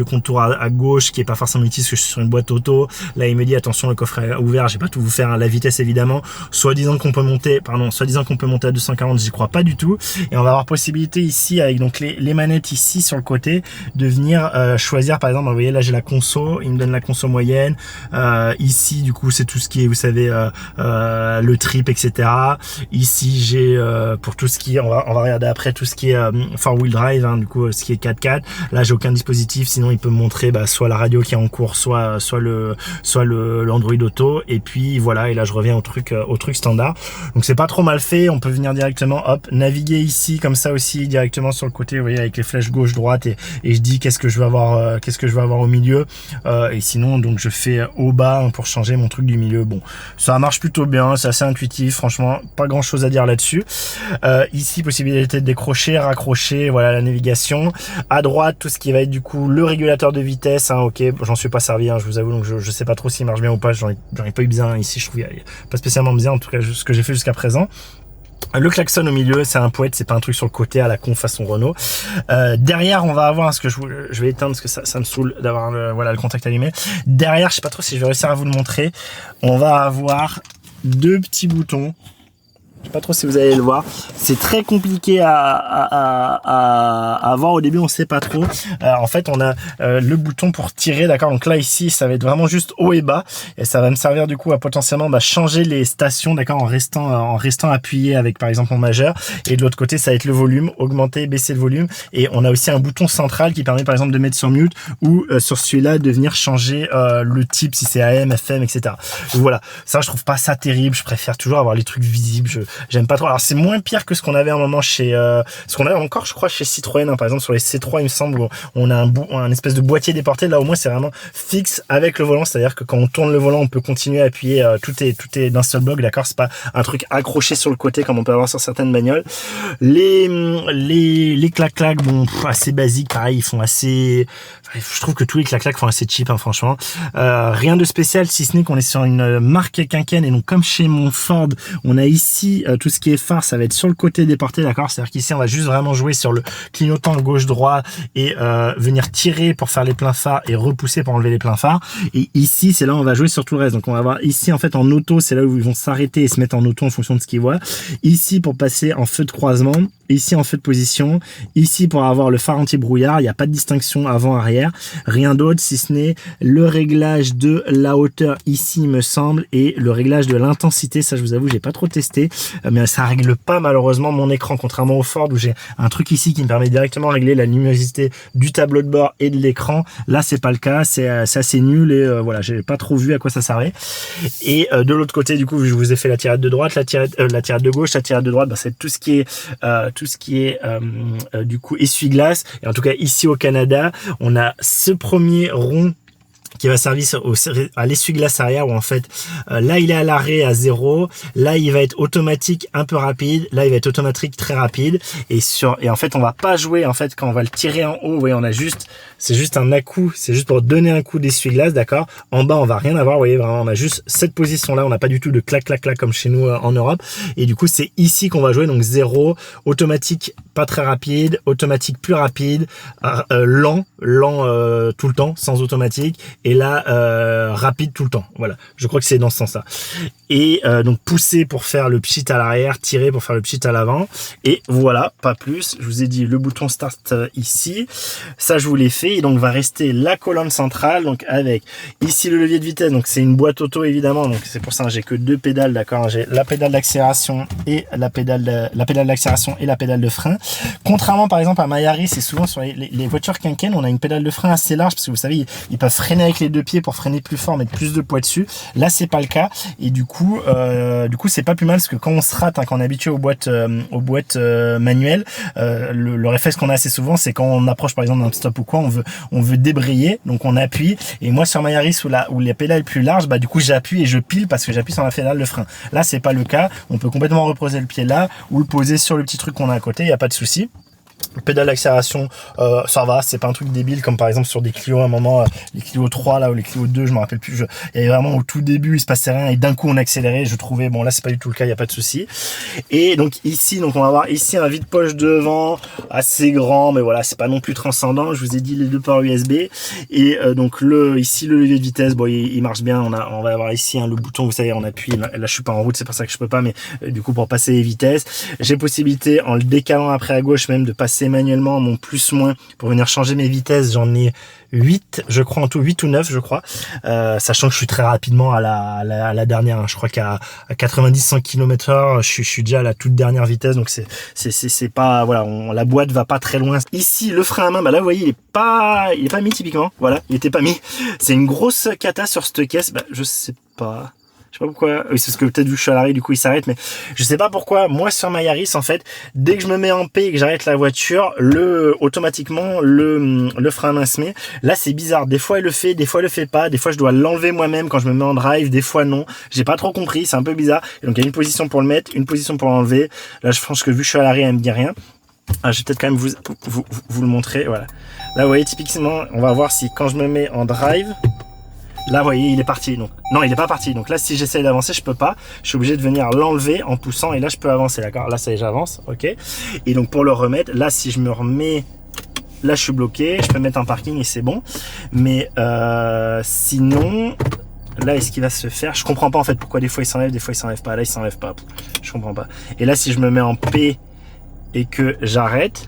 contour à gauche qui est pas forcément utile parce que je suis sur une boîte auto. Là il me dit attention, le coffre est ouvert, j'ai pas tout vous faire, hein, la vitesse évidemment, soi-disant qu'on peut monter à 240, j'y crois pas du tout. Et on va avoir possibilité ici avec donc les manettes ici sur le côté de venir choisir, par exemple, vous voyez là j'ai la conso, il me donne la conso moyenne, ici du coup c'est tout ce qui est, vous savez, le trip, etc. Ici j'ai pour tout ce qui est, on va regarder après, tout ce qui est 4-wheel drive, hein, du coup ce qui est 4x4. Là j'ai aucun dispositif, sinon il peut me montrer soit la radio qui est en cours, soit l'Android Auto, et puis voilà, et là je reviens au truc standard. Donc c'est pas trop mal fait, on peut venir directement, hop, naviguer ici comme ça aussi directement sur le côté, vous voyez, avec les flèches gauche droite, et je dis qu'est-ce que je veux avoir, au milieu, et sinon donc je fais au bas pour changer mon truc du milieu. Bon, ça marche plutôt bien, c'est assez intuitif, franchement, pas grand chose à dire là-dessus. Ici, possibilité de décrocher, raccrocher, voilà la navigation. À droite, tout ce qui va être du coup le régulateur de vitesse, hein, ok, j'en suis pas servi, hein, je vous avoue, donc je sais pas trop s'il marche bien ou pas, j'en ai pas eu besoin ici, je trouve pas spécialement bien, en tout cas ce que j'ai fait jusqu'à présent. Le klaxon au milieu, c'est un poète, c'est pas un truc sur le côté à la con façon Renault. Derrière, on va avoir ce que je vais éteindre parce que ça me saoule d'avoir le contact allumé. Derrière, je sais pas trop si je vais réussir à vous le montrer. On va avoir deux petits boutons. Je sais pas trop si vous allez le voir. C'est très compliqué à voir au début, on sait pas trop. En fait, on a le bouton pour tirer, d'accord. Donc là, ici, ça va être vraiment juste haut et bas, et ça va me servir du coup à potentiellement changer les stations, d'accord, en restant appuyé avec par exemple mon majeur. Et de l'autre côté, ça va être le volume, augmenter, baisser le volume. Et on a aussi un bouton central qui permet par exemple de mettre sur mute ou sur celui-là de venir changer le type si c'est AM, FM, etc. Donc voilà, ça je trouve pas ça terrible. Je préfère toujours avoir les trucs visibles. J'aime pas trop. Alors c'est moins pire que ce qu'on avait à un moment chez ce qu'on avait encore je crois chez Citroën, hein, par exemple sur les C3 il me semble, où on a un espèce de boîtier déporté. Là au moins c'est vraiment fixe avec le volant, c'est à dire que quand on tourne le volant on peut continuer à appuyer, tout est d'un seul bloc, d'accord, c'est pas un truc accroché sur le côté comme on peut avoir sur certaines bagnoles. Les clac-clac, bon, assez basiques, pareil, ils font assez, je trouve que tous les clac-clac font assez cheap, hein, franchement. Rien de spécial si ce n'est qu'on est sur une marque Quinquenne, et donc comme chez mon Ford, on a ici tout ce qui est phare, ça va être sur le côté déporté, d'accord, c'est-à-dire qu'ici on va juste vraiment jouer sur le clignotant gauche-droit et venir tirer pour faire les pleins phares et repousser pour enlever les pleins phares. Et ici c'est là où on va jouer sur tout le reste, donc on va voir ici en fait en auto, c'est là où ils vont s'arrêter et se mettre en auto en fonction de ce qu'ils voient. Ici pour passer en feu de croisement, ici en feu de position, ici pour avoir le phare anti-brouillard, il n'y a pas de distinction avant-arrière, rien d'autre si ce n'est le réglage de la hauteur ici il me semble, et le réglage de l'intensité. Ça je vous avoue j'ai pas trop testé, mais ça règle pas malheureusement mon écran, contrairement au Ford où j'ai un truc ici qui me permet directement de régler la luminosité du tableau de bord et de l'écran. Là c'est pas le cas, c'est assez nul, et voilà, j'ai pas trop vu à quoi ça servait. Et de l'autre côté du coup je vous ai fait la tirette de droite, la tirette de gauche. La tirette de droite, c'est tout ce qui est du coup essuie-glace, et en tout cas ici au Canada on a ce premier rond qui va servir à l'essuie-glace arrière, où en fait là il est à l'arrêt à 0, là il va être automatique un peu rapide, là il va être automatique très rapide, et en fait on va pas jouer, en fait quand on va le tirer en haut, vous voyez, c'est juste un à-coup, c'est juste pour donner un coup d'essuie-glace, d'accord. En bas on va rien avoir, vous voyez, vraiment on a juste cette position là, on n'a pas du tout de clac clac clac comme chez nous en Europe, et du coup c'est ici qu'on va jouer, donc 0, automatique pas très rapide, automatique plus rapide, lent tout le temps sans automatique, et là rapide tout le temps. Voilà, je crois que c'est dans ce sens là. Et donc pousser pour faire le pchit à l'arrière, tirer pour faire le pchit à l'avant, et voilà, pas plus. Je vous ai dit le bouton start ici, ça je vous l'ai fait. Et donc va rester la colonne centrale, donc avec ici le levier de vitesse, donc c'est une boîte auto évidemment, donc c'est pour ça que j'ai que deux pédales, d'accord. J'ai la pédale d'accélération et la pédale d'accélération et la pédale de frein. Contrairement par exemple à ma Yaris, c'est souvent sur les voitures Quinquennes, on a une pédale de frein assez large, parce que vous savez ils peuvent freiner avec les deux pieds pour freiner plus fort, mettre plus de poids dessus. Là c'est pas le cas, et du coup c'est pas plus mal, parce que quand on se rate, hein, quand on est habitué aux boîtes manuelles, le réflexe qu'on a assez souvent, c'est quand on approche par exemple d'un stop ou quoi, on veut débrayer, donc on appuie, et moi sur ma Yaris où les pédales plus larges, du coup j'appuie et je pile parce que j'appuie sur la pédale de frein. Là c'est pas le cas, on peut complètement reposer le pied là ou le poser sur le petit truc qu'on a à côté, il n'y a pas de souci. Pédale d'accélération, ça va, c'est pas un truc débile comme par exemple sur des Clio à un moment, les Clio 3 là ou les Clio 2, je me rappelle plus, il y avait vraiment au tout début il se passait rien et d'un coup on accélérait, je trouvais, bon là c'est pas du tout le cas, il y a pas de souci. Et donc ici, donc on va avoir ici un vide-poche devant assez grand, mais voilà, c'est pas non plus transcendant. Je vous ai dit les deux ports USB, et donc ici le levier de vitesse, bon il marche bien, on va avoir ici le bouton, vous savez, on appuie, là je suis pas en route, c'est pour ça que je peux pas, mais du coup pour passer les vitesses, j'ai possibilité en le décalant après à gauche même de passer manuellement mon plus-moins pour venir changer mes vitesses. J'en ai 8, je crois en tout, 8 ou 9 je crois, sachant que je suis très rapidement à la dernière, hein. Je crois qu'à 90-100 km/h je suis déjà à la toute dernière vitesse, donc c'est pas, voilà, la boîte va pas très loin. Ici le frein à main, là vous voyez il est pas mis typiquement, voilà, il était pas mis, c'est une grosse cata sur cette caisse, je sais pas. Je sais pas pourquoi. Oui, c'est parce que peut-être vu que je suis à l'arrêt, du coup il s'arrête, mais je sais pas pourquoi. Moi sur ma Yaris, en fait, dès que je me mets en P et que j'arrête la voiture, automatiquement le frein à main se met. Là c'est bizarre. Des fois il le fait, des fois il le fait pas. Des fois je dois l'enlever moi-même quand je me mets en drive. Des fois non. J'ai pas trop compris. C'est un peu bizarre. Et donc il y a une position pour le mettre, une position pour l'enlever. Là je pense que vu que je suis à l'arrêt, elle me dit rien. Je vais peut-être quand même vous le montrer. Voilà. Là vous voyez typiquement, on va voir si quand je me mets en drive. Là, vous voyez, il est parti. Donc, non, il n'est pas parti. Donc là, si j'essaie d'avancer, je peux pas. Je suis obligé de venir l'enlever en poussant. Et là, je peux avancer. D'accord. Là, ça y est, j'avance. OK. Et donc, pour le remettre, là, si je me remets... Là, je suis bloqué. Je peux mettre en parking et c'est bon. Mais sinon... Là, est-ce qu'il va se faire? Je comprends pas, en fait, pourquoi des fois, il s'enlève, des fois, il s'enlève pas. Là, il s'enlève pas. Je comprends pas. Et là, si je me mets en P et que j'arrête...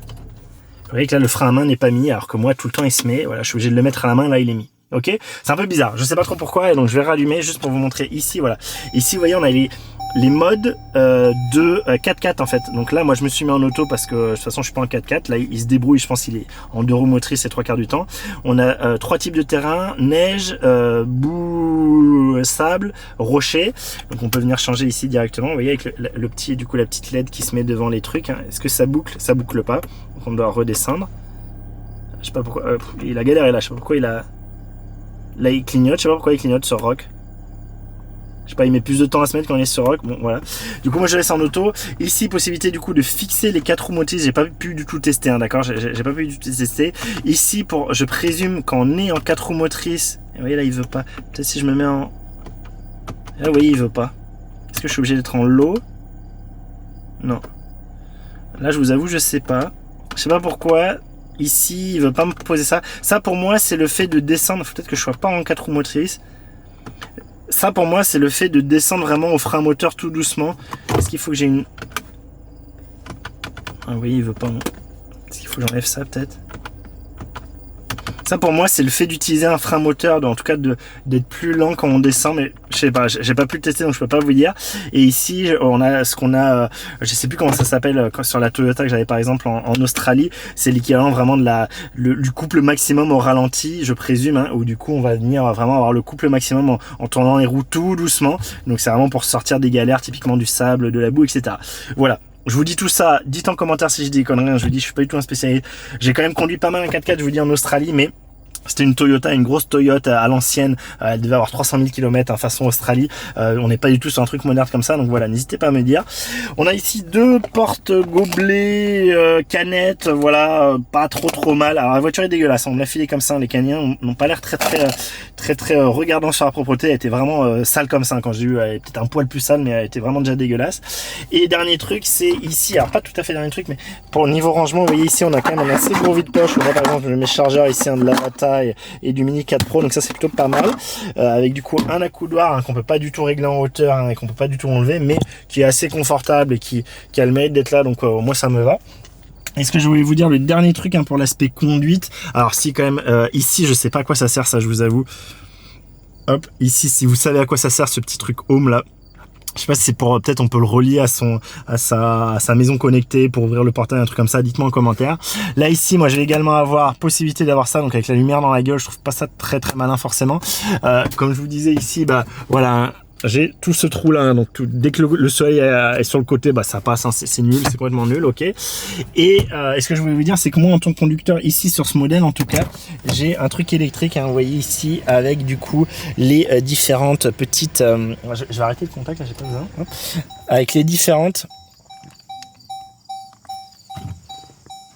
Vous voyez que là, le frein à main n'est pas mis. Alors que moi, tout le temps, il se met. Voilà, je suis obligé de le mettre à la main. Là, il est mis. Ok, c'est un peu bizarre, je sais pas trop pourquoi, et donc je vais rallumer juste pour vous montrer ici, voilà. Ici, vous voyez, on a les modes de 4x4 en fait. Donc là, moi, je me suis mis en auto parce que de toute façon, je suis pas en 4x4. Là, il se débrouille, je pense qu'il est en 2 roues motrices et 3/4 du temps. On a 3 types de terrain, neige, boue, sable, rocher. Donc on peut venir changer ici directement. Vous voyez, avec le petit, du coup, la petite LED qui se met devant les trucs. Hein. Est-ce que ça boucle? Ça boucle pas. Donc on doit redescendre. Je sais pas pourquoi. Il a galéré là, je sais pas pourquoi il a... Là il clignote, je sais pas pourquoi il clignote sur Rock. Je sais pas, il met plus de temps à se mettre quand il est sur Rock. Bon voilà. Du coup moi je laisse en auto. Ici possibilité du coup de fixer les 4 roues motrices. J'ai pas pu du tout tester, hein, d'accord. J'ai pas pu du tout tester. Ici pour, je présume qu'on est en 4 roues motrices. Et vous voyez là il veut pas. Peut-être si je me mets en... Là vous voyez il veut pas. Est-ce que je suis obligé d'être en low? Non. Là je vous avoue je sais pas. Je sais pas pourquoi. Ici, il veut pas me proposer ça. Ça, pour moi, c'est le fait de descendre. Peut-être que je sois pas en 4 roues motrices. Ça, pour moi, c'est le fait de descendre vraiment au frein moteur tout doucement. Est-ce qu'il faut que j'ai une... Ah oui, il veut pas... Est-ce qu'il faut que j'enlève ça, peut-être? Ça, pour moi, c'est le fait d'utiliser un frein moteur, en tout cas d'être plus lent quand on descend, mais je sais pas, j'ai pas pu le tester, donc je peux pas vous dire. Et ici, on a ce qu'on a, je sais plus comment ça s'appelle, sur la Toyota que j'avais par exemple en Australie, c'est l'équivalent vraiment de du couple maximum au ralenti, je présume, hein, où du coup on va venir vraiment avoir le couple maximum en tournant les roues tout doucement. Donc c'est vraiment pour sortir des galères, typiquement du sable, de la boue, etc. Voilà. Je vous dis tout ça, dites en commentaire si je dis des conneries, je vous dis je suis pas du tout un spécialiste. J'ai quand même conduit pas mal un 4x4, je vous dis en Australie, mais c'était une Toyota, une grosse Toyota à l'ancienne, elle devait avoir 300 000 km en façon Australie, on n'est pas du tout sur un truc moderne comme ça, donc voilà, n'hésitez pas à me dire. On a ici 2 portes gobelets, canettes, voilà, pas trop mal. Alors la voiture est dégueulasse, on me l'a filé comme ça, les Caniens n'ont pas l'air très regardants sur la propreté, elle était vraiment sale comme ça, quand j'ai eu, elle était peut-être un poil plus sale, mais elle était vraiment déjà dégueulasse. Et dernier truc, c'est ici, alors pas tout à fait dernier truc, mais pour le niveau rangement, vous voyez ici, on a quand même un assez gros vide-poche, on a par exemple mes chargeurs ici, un de la Bata et du Mini 4 Pro, donc ça c'est plutôt pas mal, avec du coup un accoudoir, hein, qu'on peut pas du tout régler en hauteur, hein, et qu'on peut pas du tout enlever, mais qui est assez confortable et qui a le mérite d'être là, donc moi ça me va. Et ce que je voulais vous dire, le dernier truc, hein, pour l'aspect conduite, alors si quand même, ici je sais pas à quoi ça sert, ça je vous avoue, hop, ici si vous savez à quoi ça sert ce petit truc home là, je sais pas si c'est pour, peut-être on peut le relier à sa maison connectée pour ouvrir le portail, un truc comme ça, dites-moi en commentaire. Là ici, moi je vais également avoir possibilité d'avoir ça, donc avec la lumière dans la gueule, je trouve pas ça très malin forcément. Comme je vous disais ici, bah voilà, j'ai tout ce trou là, hein, donc dès que le soleil est sur le côté, bah ça passe, hein, c'est nul, c'est complètement nul, ok. Et ce que je voulais vous dire, c'est que moi en tant que conducteur ici sur ce modèle en tout cas, j'ai un truc électrique, hein, vous voyez ici, avec du coup les différentes petites, je vais arrêter le contact là, j'ai pas besoin, hop. Avec les différentes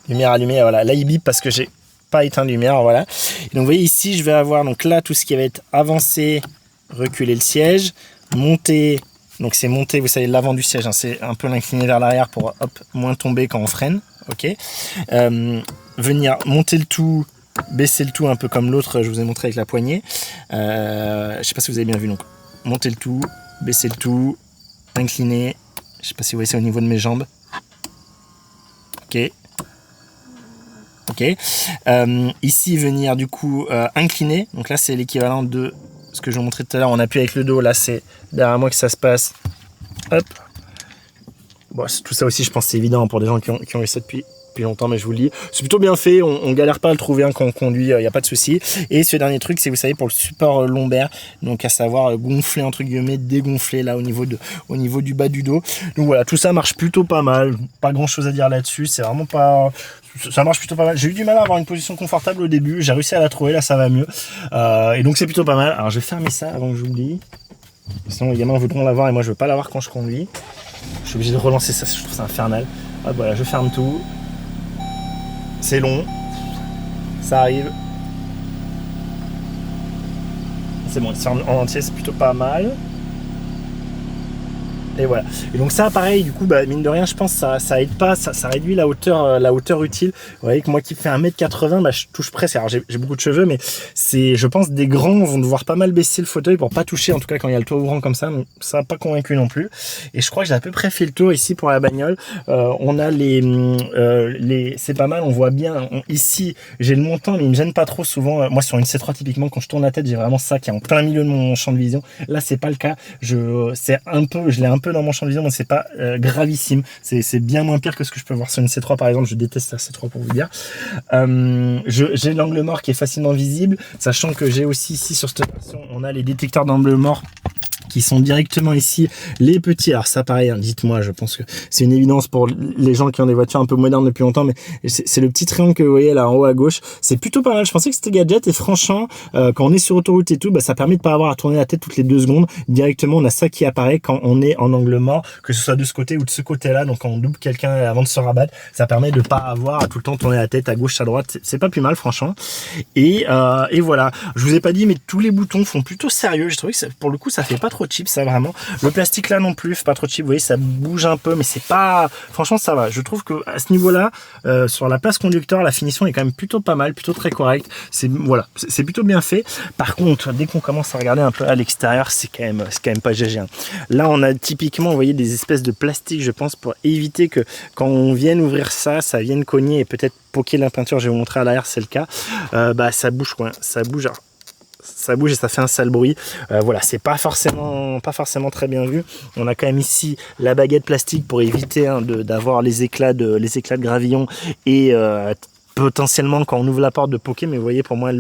lumières allumées, voilà, là il bip parce que j'ai pas éteint de lumière, voilà. Et donc vous voyez ici, je vais avoir donc là tout ce qui va être avancé, reculer le siège, monter, donc c'est monter, vous savez, l'avant du siège, hein, c'est un peu l'incliner vers l'arrière pour hop, moins tomber quand on freine, ok. Venir monter le tout, baisser le tout un peu comme l'autre, je vous ai montré avec la poignée. Je sais pas si vous avez bien vu, donc monter le tout, baisser le tout, incliner, je sais pas si vous voyez, c'est au niveau de mes jambes, ok. Ok. Ici venir du coup incliner, donc là c'est l'équivalent de ce que je vous montrais tout à l'heure, on appuie avec le dos, là c'est derrière moi que ça se passe, hop. Bon, tout ça aussi je pense c'est évident pour des gens qui ont eu ça depuis depuis longtemps, mais je vous le dis, c'est plutôt bien fait, on galère pas à le trouver hein, quand on conduit, il n'y a pas de souci. Et ce dernier truc, c'est vous savez pour le support lombaire, donc à savoir gonfler entre guillemets, dégonfler là au niveau du bas du dos. Donc voilà, tout ça marche plutôt pas mal, pas grand chose à dire là-dessus, c'est vraiment pas... Ça marche plutôt pas mal. J'ai eu du mal à avoir une position confortable au début, j'ai réussi à la trouver, là ça va mieux. Et donc c'est plutôt pas mal. Alors je vais fermer ça avant que j'oublie. Sinon les gamins voudront l'avoir et moi je veux pas l'avoir quand je conduis. Je suis obligé de relancer ça, je trouve ça infernal. Hop, voilà, je ferme tout. C'est long. Ça arrive. C'est bon, il se ferme en entier, c'est plutôt pas mal. Et voilà. Et donc ça, pareil, du coup, mine de rien, je pense que ça aide pas, ça réduit la hauteur utile. Vous voyez que moi qui fais 1m80, je touche presque. Alors j'ai beaucoup de cheveux, mais je pense des grands vont devoir pas mal baisser le fauteuil pour pas toucher, en tout cas quand il y a le toit ouvrant comme ça. Donc ça n'a pas convaincu non plus. Et je crois que j'ai à peu près fait le tour ici pour la bagnole. On a c'est pas mal, on voit bien. Ici, j'ai le montant, mais il me gêne pas trop souvent. Moi sur une C3 typiquement, quand je tourne la tête, j'ai vraiment ça qui est en plein milieu de mon champ de vision. Là, c'est pas le cas. Je l'ai un peu dans mon champ de vision, mais c'est pas gravissime. C'est bien moins pire que ce que je peux voir sur une C3 par exemple. Je déteste la C3 pour vous dire. J'ai l'angle mort qui est facilement visible, sachant que j'ai aussi ici sur cette version, on a les détecteurs d'angle mort qui sont directement ici, les petits, alors ça pareil, hein, dites-moi, je pense que c'est une évidence pour les gens qui ont des voitures un peu modernes depuis longtemps, mais c'est le petit triangle que vous voyez là en haut à gauche, c'est plutôt pas mal. Je pensais que c'était gadget et franchement, quand on est sur autoroute et tout, ça permet de pas avoir à tourner la tête toutes les 2 secondes. Directement, on a ça qui apparaît quand on est en angle mort, que ce soit de ce côté ou de ce côté-là. Donc quand on double quelqu'un avant de se rabattre, ça permet de pas avoir à tout le temps tourner la tête à gauche, à droite. C'est pas plus mal franchement. Et voilà, je vous ai pas dit, mais tous les boutons font plutôt sérieux. J'ai trouvé que pour le coup, ça fait pas trop cheap, ça vraiment. Le plastique là non plus, pas trop cheap. Vous voyez, ça bouge un peu, mais c'est pas. Franchement, ça va. Je trouve que à ce niveau-là, sur la place conducteur, la finition est quand même plutôt pas mal, plutôt très correcte. C'est plutôt bien fait. Par contre, dès qu'on commence à regarder un peu à l'extérieur, c'est quand même pas GG. Hein. Là, on a typiquement, vous voyez, des espèces de plastique, je pense, pour éviter que quand on vienne ouvrir ça, ça vienne cogner et peut-être poquer la peinture. Je vais vous montrer à l'arrière, c'est le cas. Ça bouge quoi. Ça bouge. Alors, ça bouge et ça fait un sale bruit. Voilà, c'est pas forcément très bien vu. On a quand même ici la baguette plastique pour éviter d'avoir les éclats de gravillon et potentiellement quand on ouvre la porte de poker, mais vous voyez, pour moi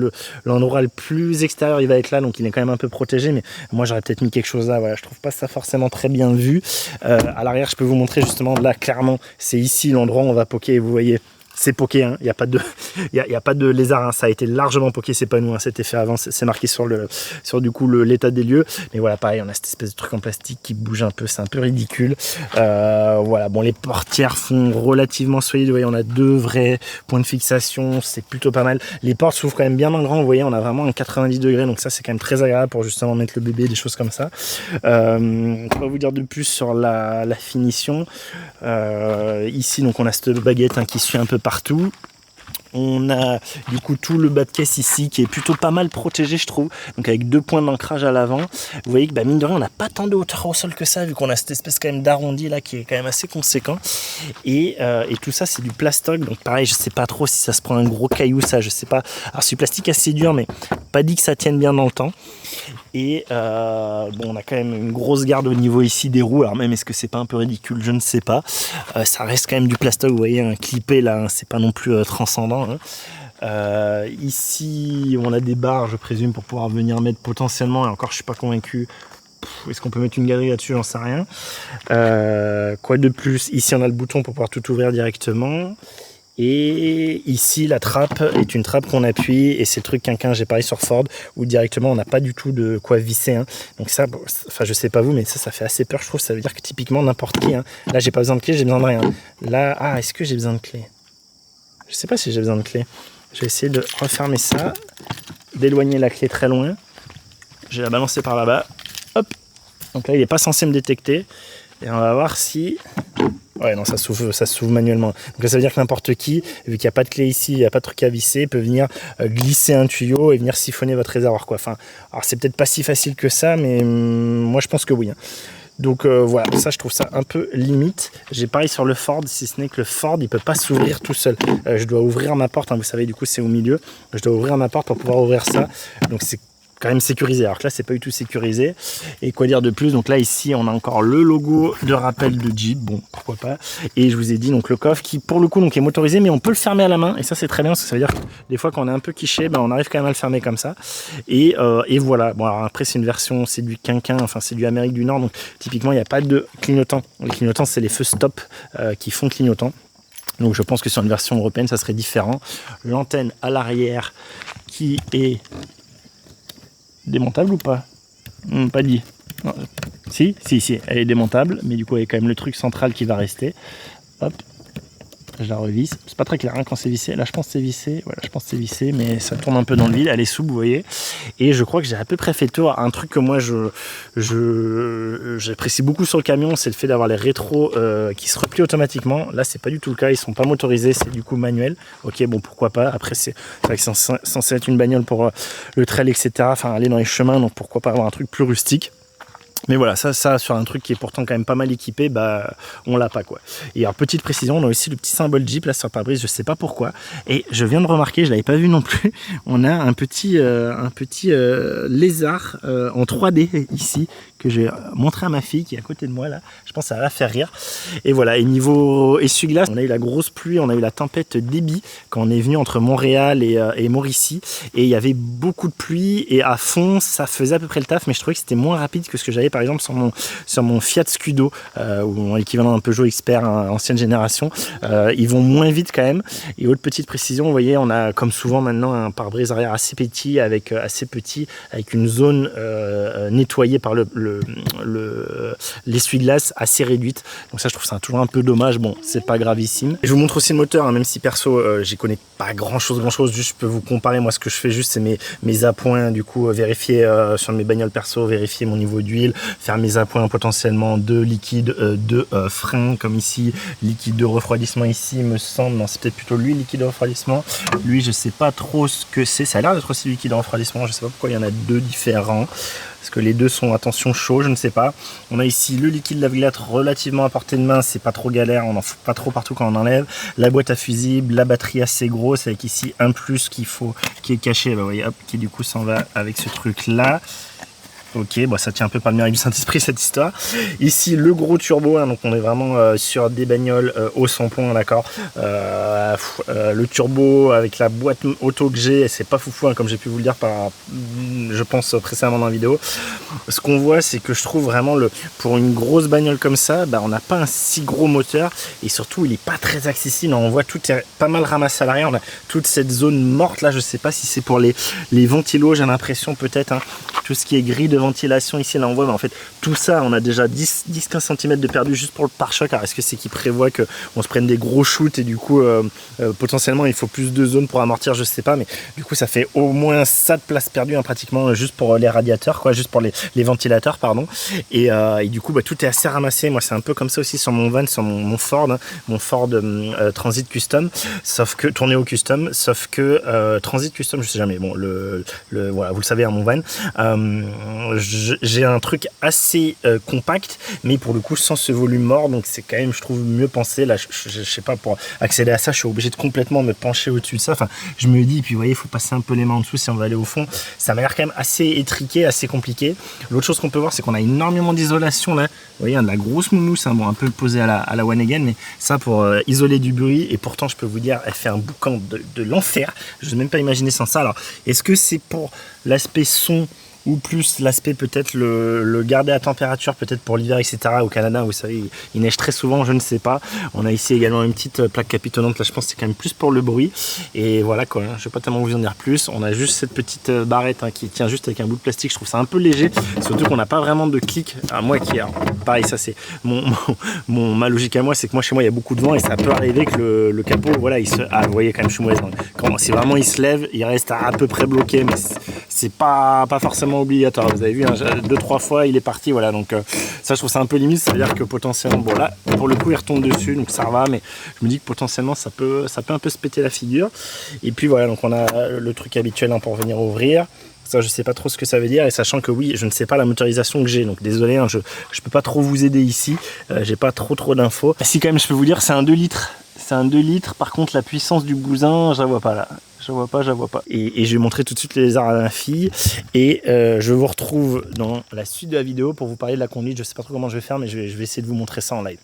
l'endroit le plus extérieur il va être là, donc il est quand même un peu protégé, mais moi j'aurais peut-être mis quelque chose là. Voilà, je trouve pas ça forcément très bien vu. À l'arrière, je peux vous montrer justement là, clairement c'est ici l'endroit où on va poker et vous voyez, c'est poké, hein. Il n'y a pas de lézard, hein. Ça a été largement poké, c'est pas nous, hein. C'était fait avant, c'est marqué sur du coup l'état des lieux. Mais voilà, pareil, on a cette espèce de truc en plastique qui bouge un peu, c'est un peu ridicule. Voilà, bon, les portières font relativement solides, vous voyez, on a 2 vrais points de fixation, c'est plutôt pas mal. Les portes s'ouvrent quand même bien dans le grand, vous voyez, on a vraiment un 90 degrés, donc ça c'est quand même très agréable pour justement mettre le bébé, des choses comme ça. Quoi vous dire de plus sur la finition. Ici, donc on a cette baguette qui suit un peu partout. On a du coup tout le bas de caisse ici qui est plutôt pas mal protégé, je trouve, donc avec 2 points d'ancrage à l'avant. Vous voyez que mine de rien on n'a pas tant de hauteur au sol que ça, vu qu'on a cette espèce quand même d'arrondi là qui est quand même assez conséquent. Et tout ça c'est du plastoc, donc pareil, je sais pas trop si ça se prend un gros caillou, ça je sais pas. Alors c'est du plastique assez dur, mais pas dit que ça tienne bien dans le temps. Et on a quand même une grosse garde au niveau ici des roues. Alors même, est-ce que c'est pas un peu ridicule, je ne sais pas. Ça reste quand même du plastoc, vous voyez, un clippé là, hein, c'est pas non plus transcendant. Hein. Ici, on a des barres, je présume, pour pouvoir venir mettre potentiellement, et encore je suis pas convaincu. Est-ce qu'on peut mettre une galerie là-dessus? J'en sais rien. Quoi de plus? Ici, on a le bouton pour pouvoir tout ouvrir directement. Et ici, la trappe est une trappe qu'on appuie, et c'est le truc quinquin, j'ai pareil sur Ford, où directement on n'a pas du tout de quoi visser. Hein. Donc ça, enfin je sais pas vous, mais ça fait assez peur, je trouve. Ça veut dire que typiquement n'importe qui, hein. Là j'ai pas besoin de clé, j'ai besoin de rien. Là, est-ce que j'ai besoin de clé? Je sais pas si j'ai besoin de clé. Je vais essayer de refermer ça, d'éloigner la clé très loin. Je vais la balancer par là-bas. Hop. Donc là il n'est pas censé me détecter. Et on va voir si... Ouais, non, ça s'ouvre manuellement. Donc ça veut dire que n'importe qui, vu qu'il n'y a pas de clé ici, il n'y a pas de truc à visser, peut venir glisser un tuyau et venir siphonner votre réservoir, quoi. Enfin, alors c'est peut-être pas si facile que ça, mais moi je pense que oui. Hein. Donc voilà, ça je trouve ça un peu limite. J'ai pareil sur le Ford, si ce n'est que le Ford il peut pas s'ouvrir tout seul. Je dois ouvrir ma porte, hein, vous savez, du coup c'est au milieu. Je dois ouvrir ma porte pour pouvoir ouvrir ça. Donc c'est quand même sécurisé, alors que là c'est pas du tout sécurisé. Et quoi dire de plus, donc là ici on a encore le logo de rappel de Jeep, bon pourquoi pas. Et je vous ai dit donc le coffre qui pour le coup donc est motorisé, mais on peut le fermer à la main, et ça c'est très bien parce que ça veut dire que des fois quand on est un peu quiché, on arrive quand même à le fermer comme ça. Et voilà, bon alors après c'est une version, c'est du quinquin, enfin c'est du Amérique du Nord, donc typiquement il n'y a pas de clignotant. Les clignotants c'est les feux stop qui font clignotant. Donc je pense que sur une version européenne ça serait différent. L'antenne à l'arrière qui est démontable ou pas? Pas dit. Non. Si, elle est démontable, mais du coup il y a quand même le truc central qui va rester. Hop, je la revisse. C'est pas très clair hein, quand c'est vissé. Là je pense que c'est vissé. Voilà, je pense que c'est vissé, mais ça tourne un peu dans le vide. Elle est souple, vous voyez. Et je crois que j'ai à peu près fait le tour. Un truc que moi j'apprécie beaucoup sur le camion, c'est le fait d'avoir les rétros qui se replient automatiquement. Là c'est pas du tout le cas, ils sont pas motorisés, c'est du coup manuel. Ok, bon pourquoi pas. Après c'est vrai que c'est censé être une bagnole pour le trail, etc. Enfin aller dans les chemins, donc pourquoi pas avoir un truc plus rustique. Mais voilà, ça sur un truc qui est pourtant quand même pas mal équipé, on l'a pas quoi. Et alors petite précision, on a aussi le petit symbole Jeep là sur le pare-brise, je sais pas pourquoi. Et je viens de remarquer, je l'avais pas vu non plus, on a un petit lézard en 3D ici que j'ai montré à ma fille qui est à côté de moi là. Je pense que ça va la faire rire. Et voilà, et niveau essuie-glace, on a eu la grosse pluie, on a eu la tempête Déby quand on est venu entre Montréal et Mauricie. Et il y avait beaucoup de pluie et à fond, ça faisait à peu près le taf, mais je trouvais que c'était moins rapide que ce que j'avais par exemple sur mon Fiat Scudo, ou l'équivalent d'un Peugeot Expert ancienne génération. Ils vont moins vite quand même. Et autre petite précision, vous voyez, on a comme souvent maintenant un pare-brise arrière assez petit, avec une zone nettoyée par l'essuie-glace assez réduite. Donc ça je trouve ça toujours un peu dommage. Bon, c'est pas gravissime. Et je vous montre aussi le moteur, hein, même si perso j'y connais pas grand chose, juste je peux vous comparer. Moi ce que je fais juste c'est mes appoints, du coup vérifier sur mes bagnoles perso, vérifier mon niveau d'huile, faire mes appoints potentiellement de liquide de frein comme ici, liquide de refroidissement ici me semble, non c'est peut-être plutôt lui liquide de refroidissement, lui je sais pas trop ce que c'est, ça a l'air d'être aussi liquide de refroidissement, je sais pas pourquoi il y en a deux différents. Est-ce que les deux sont, attention, chauds, je ne sais pas. On a ici le liquide lave-glace relativement à portée de main, c'est pas trop galère, on n'en fout pas trop partout quand on enlève. La boîte à fusible, la batterie assez grosse avec ici un plus qui est caché, vous voyez, hop, qui du coup s'en va avec ce truc là. Ok, bon, ça tient un peu par le mérite du Saint-Esprit cette histoire. Ici le gros turbo, hein, donc on est vraiment sur des bagnoles au samplon, d'accord. Le turbo avec la boîte auto que j'ai, c'est pas foufou hein, comme j'ai pu vous le dire je pense précédemment dans la vidéo. Ce qu'on voit c'est que je trouve vraiment pour une grosse bagnole comme ça, on n'a pas un si gros moteur et surtout il est pas très accessible. On voit tout est pas mal ramassé à l'arrière, on a toute cette zone morte là, je sais pas si c'est pour les ventilos, j'ai l'impression peut-être, hein. Tout ce qui est grille de ventilation ici là on voit, mais en fait tout ça on a déjà 10-15 cm de perdu juste pour le pare-choc. Alors est-ce que c'est qu'ils prévoient qu'on se prenne des gros shoots et du coup potentiellement il faut plus de zones pour amortir, je sais pas, mais du coup ça fait au moins ça de place perdue hein, pratiquement juste pour les radiateurs quoi, juste pour les ventilateurs pardon. Et du coup tout est assez ramassé. Moi c'est un peu comme ça aussi sur mon van, sur mon Ford, hein, mon Ford Transit Custom, sauf que tourné au custom, sauf que Transit Custom je sais jamais, bon voilà vous le savez hein, mon van, j'ai un truc assez compact, mais pour le coup sans ce volume mort, donc c'est quand même je trouve mieux pensé. Là je sais pas, pour accéder à ça je suis obligé de complètement me pencher au-dessus de ça, enfin je me dis, puis vous voyez il faut passer un peu les mains en dessous si on veut aller au fond, ça m'a l'air quand même assez étriqué, assez compliqué. L'autre chose qu'on peut voir c'est qu'on a énormément d'isolation là, vous voyez de la grosse moumouse, hein, bon un peu posée à la One Again, mais ça pour isoler du bruit, et pourtant je peux vous dire elle fait un boucan de l'enfer, je n'ose même pas imaginer sans ça. Alors est-ce que c'est pour l'aspect son ou plus l'aspect peut-être le garder à température peut-être pour l'hiver, etc. Au Canada vous savez il neige très souvent, je ne sais pas. On a ici également une petite plaque capitonnante, là je pense que c'est quand même plus pour le bruit. Et voilà quoi, je vais pas tellement vous en dire plus. On a juste cette petite barrette hein, qui tient juste avec un bout de plastique, je trouve ça un peu léger, surtout qu'on n'a pas vraiment de clic. À moi qui pareil, ça c'est ma logique à moi, c'est que moi chez moi il y a beaucoup de vent et ça peut arriver que le capot, voilà, il se, vous voyez quand même je suis mauvaise, si vraiment il se lève, il reste à peu près bloqué, mais c'est pas forcément obligatoire. Vous avez vu, hein, 2-3 fois il est parti, voilà, donc ça je trouve ça un peu limite. Ça veut dire que potentiellement, bon là pour le coup il retombe dessus donc ça va, mais je me dis que potentiellement ça peut un peu se péter la figure. Et puis voilà, donc on a le truc habituel hein, pour venir ouvrir. Ça je sais pas trop ce que ça veut dire, et sachant que oui je ne sais pas la motorisation que j'ai, donc désolé hein, je peux pas trop vous aider ici, j'ai pas trop d'infos. Si quand même je peux vous dire c'est un 2 litres. C'est un 2 litres, par contre la puissance du bousin je la vois pas là. Je vois pas. Et je vais montrer tout de suite les lézards à ma fille. Et je vous retrouve dans la suite de la vidéo pour vous parler de la conduite. Je sais pas trop comment je vais faire, mais je vais essayer de vous montrer ça en live.